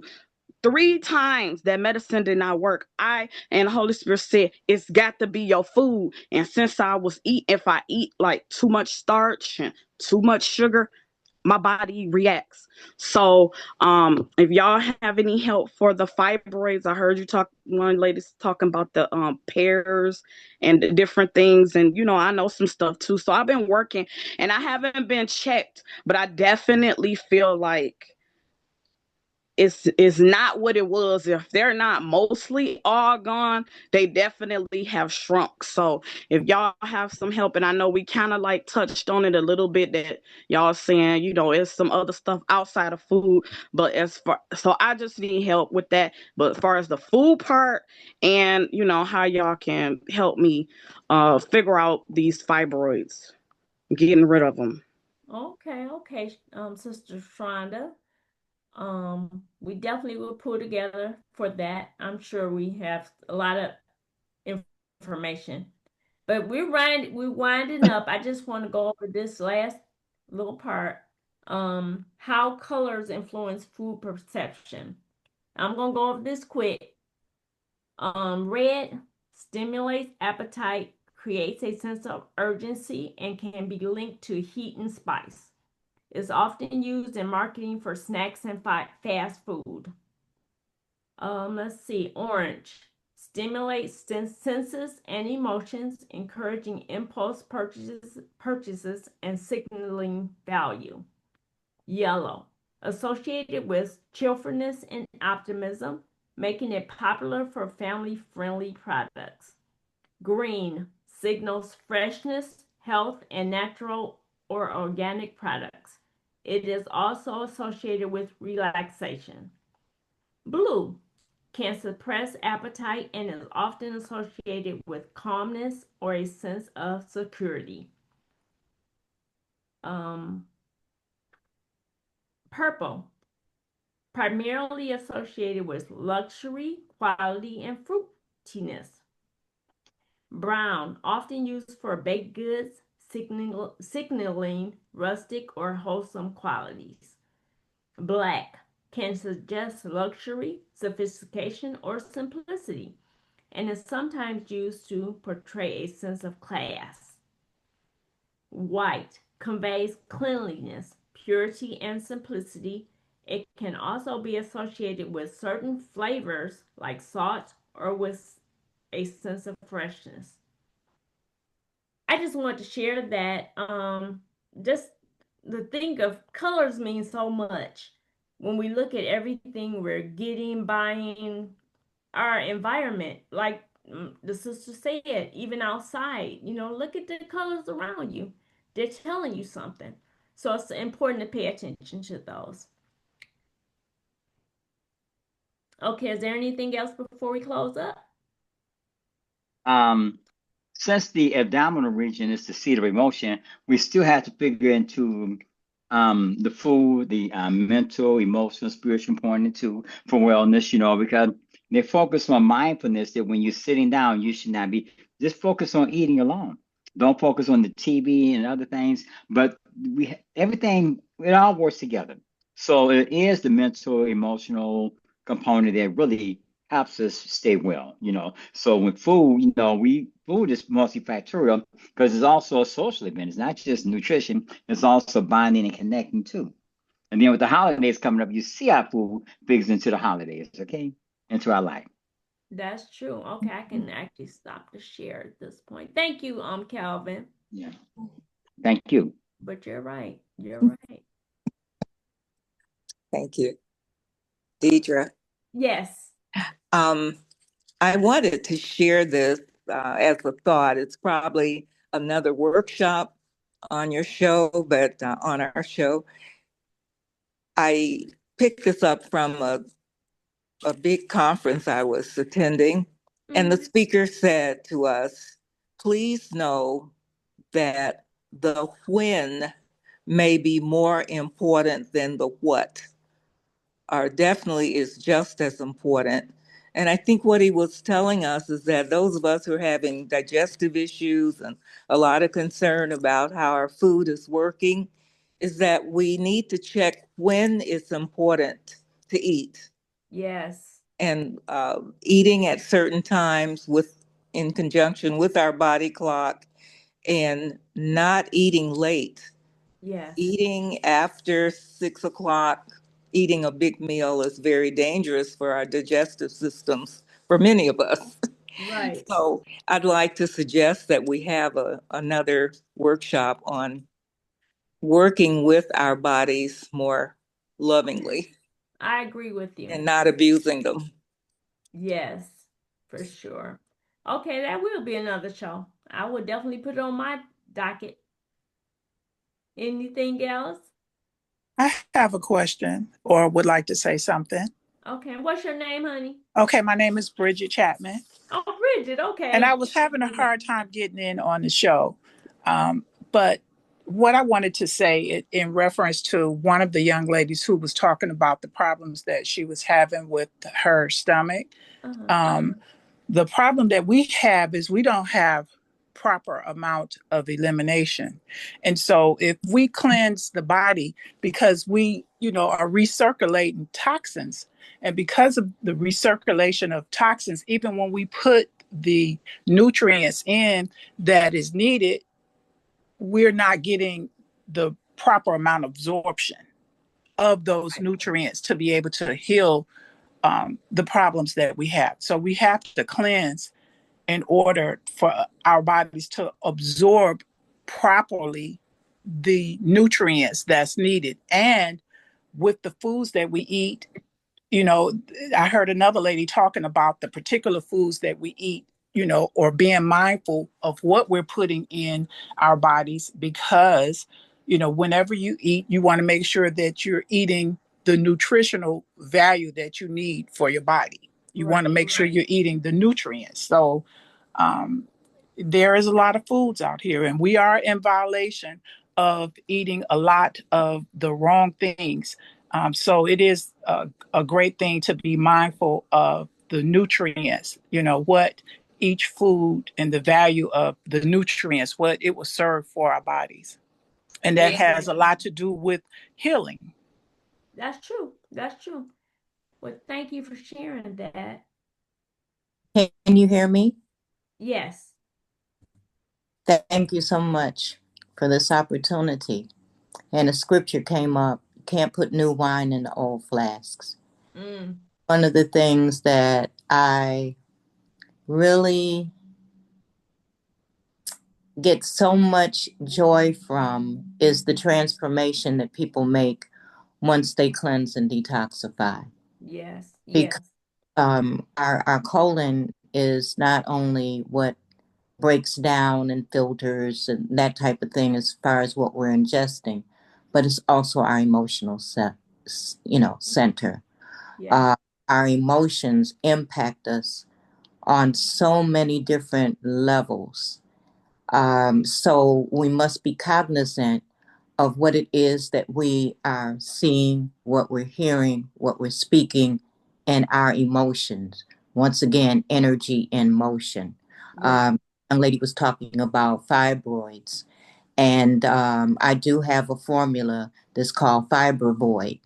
3 times. That medicine did not work. I and the Holy Spirit said it's got to be your food. And since I was if I eat like too much starch and too much sugar, my body reacts. So if y'all have any help for the fibroids, I heard you talk, one lady's talking about the pears and the different things, and I know some stuff too. So I've been working, and I haven't been checked, but I definitely feel like it's not what it was. If they're not mostly all gone, they definitely have shrunk. So if y'all have some help, and I know we kind of like touched on it a little bit, that y'all saying it's some other stuff outside of food, but as far, so I just need help with that. But as far as the food part, and how y'all can help me figure out these fibroids, getting rid of them. Okay, okay, Sister Shonda. We definitely will pull together for that. I'm sure we have a lot of information. But we're winding up. I just want to go over this last little part. How colors influence food perception. I'm gonna go over this quick. Red stimulates appetite, creates a sense of urgency, and can be linked to heat and spice. It's often used in marketing for snacks and fast food. Let's see. Orange stimulates senses and emotions, encouraging impulse purchases and signaling value. Yellow, associated with cheerfulness and optimism, making it popular for family-friendly products. Green signals freshness, health, and natural or organic products. It is also associated with relaxation. Blue can suppress appetite and is often associated with calmness or a sense of security. Um, Purple, primarily associated with luxury, quality, and fruitiness. Brown, often used for baked goods, signaling rustic or wholesome qualities. Black can suggest luxury, sophistication, or simplicity, and is sometimes used to portray a sense of class. White conveys cleanliness, purity, and simplicity. It can also be associated with certain flavors like salt or with a sense of freshness. I just want to share that just the thing of colors means so much. When we look at everything we're getting, buying, our environment, like the sister said, even outside, look at the colors around you. They're telling you something. So it's important to pay attention to those. Okay, is there anything else before we close up? Since the abdominal region is the seat of emotion, we still have to figure into the food, the mental, emotional, spiritual component too for wellness, because they focus on mindfulness that when you're sitting down, you should not be just focus on eating alone. Don't focus on the TV and other things, but everything, it all works together. So it is the mental, emotional component that really helps us stay well. So with food, food is multifactorial because it's also a social event. It's not just nutrition, it's also bonding and connecting too. And then with the holidays coming up, you see how food figures into the holidays, okay? Into our life. That's true. Okay, I can actually stop the share at this point. Thank you, Calvin. Yeah. Thank you. But you're right. You're right. Thank you. Deidre. Yes. I wanted to share this as a thought. It's probably another workshop on your show, but on our show, I picked this up from a big conference I was attending, and the speaker said to us, please know that the when may be more important than the what, or definitely is just as important. And I think what he was telling us is that those of us who are having digestive issues and a lot of concern about how our food is working is that we need to check when it's important to eat. Yes. And eating at certain times in conjunction with our body clock, and not eating late. Yes. Eating after 6 o'clock, eating a big meal is very dangerous for our digestive systems, for many of us. Right. So I'd like to suggest that we have another workshop on working with our bodies more lovingly. I agree with you. And not abusing them. Yes, for sure. Okay, that will be another show. I would definitely put it on my docket. Anything else? I have a question or would like to say something. Okay, what's your name, honey? Okay, my name is Bridget Chapman. Oh, Bridget, okay. And I was having a hard time getting in on the show. But what I wanted to say in reference to one of the young ladies who was talking about the problems that she was having with her stomach, the problem that we have is we don't have proper amount of elimination. And so if we cleanse the body, because we, are recirculating toxins, and because of the recirculation of toxins, even when we put the nutrients in that is needed, we're not getting the proper amount of absorption of those nutrients to be able to heal the problems that we have. So we have to cleanse in order for our bodies to absorb properly the nutrients that's needed. And with the foods that we eat, I heard another lady talking about the particular foods that we eat, or being mindful of what we're putting in our bodies, because, whenever you eat, you want to make sure that you're eating the nutritional value that you need for your body. You want to make sure you're eating the nutrients. So there is a lot of foods out here, and we are in violation of eating a lot of the wrong things. So it is a great thing to be mindful of the nutrients, what each food and the value of the nutrients, what it will serve for our bodies. And that has a lot to do with healing. That's true. That's true. Well, thank you for sharing that. Can you hear me? Yes. Thank you so much for this opportunity. And a scripture came up, can't put new wine in the old flasks. One of the things that I really get so much joy from is the transformation that people make once they cleanse and detoxify. Yes. Because our colon is not only what breaks down and filters and that type of thing as far as what we're ingesting, but it's also our emotional center. Yeah. Our emotions impact us on so many different levels. So we must be cognizant of what it is that we are seeing, what we're hearing, what we're speaking, and our emotions. Once again, energy in motion. Young lady was talking about fibroids, and I do have a formula that's called Fibrovoid.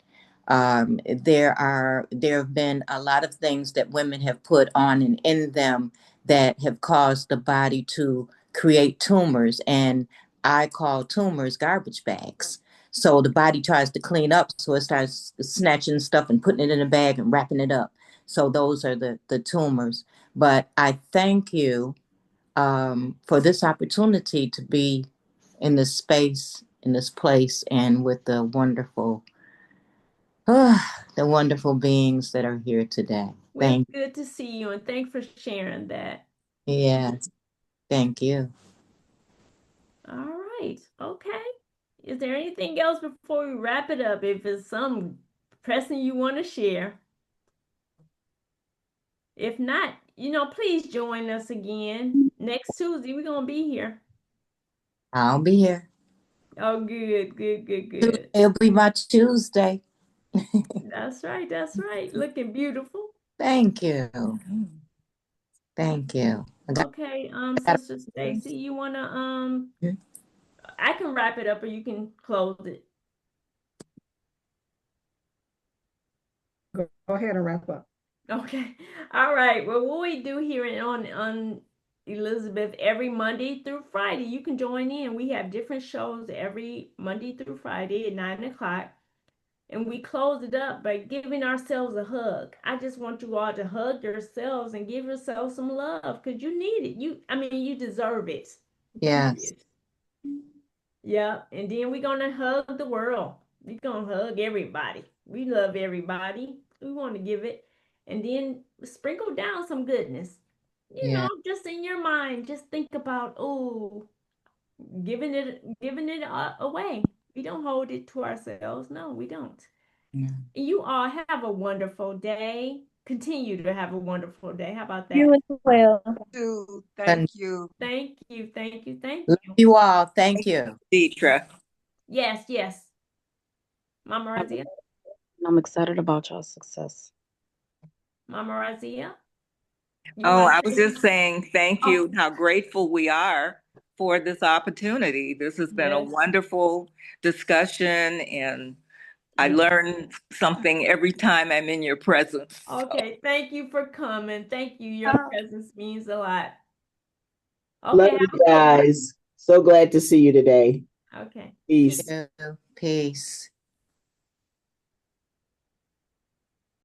There have been a lot of things that women have put on and in them that have caused the body to create tumors, and I call tumors garbage bags. So the body tries to clean up, so it starts snatching stuff and putting it in a bag and wrapping it up. So those are the tumors. But I thank you for this opportunity to be in this space, in this place, and with the wonderful beings that are here today. Well, it's good to see you, and thanks for sharing that. Yes, thank you. All right. Okay. Is there anything else before we wrap it up? If it's something pressing you want to share. If not, please join us again next Tuesday. We're going to be here. I'll be here. Oh, good. It'll be my Tuesday. That's right. That's right. Looking beautiful. Thank you. Thank you. Okay, Sister Stacy, you wanna I can wrap it up or you can close it. Go ahead and wrap up. Okay. All right. Well, what we do here on Elizabeth every Monday through Friday, you can join in. We have different shows every Monday through Friday at 9 o'clock. And we close it up by giving ourselves a hug. I just want you all to hug yourselves and give yourselves some love because you need it. You deserve it. Yes. Yeah. And then we're going to hug the world. We're going to hug everybody. We love everybody. We want to give it. And then sprinkle down some goodness. Just in your mind, just think about, giving it away. We don't hold it to ourselves. No, we don't. Yeah. You all have a wonderful day. Continue to have a wonderful day. How about that? You as well. Thank you. Thank you. Love you all. Thank you. Deitra. Yes. Mama Razia. I'm excited about y'all's success. Mama Razia. I was just saying thank you, how grateful we are for this opportunity. This has been a Yes. wonderful discussion, and I Yes. learn something every time I'm in your presence. Okay, thank you for coming. Thank you. Your presence means a lot. Love Okay, have you a good one. guys. So glad to see you today. Okay. Peace. Peace.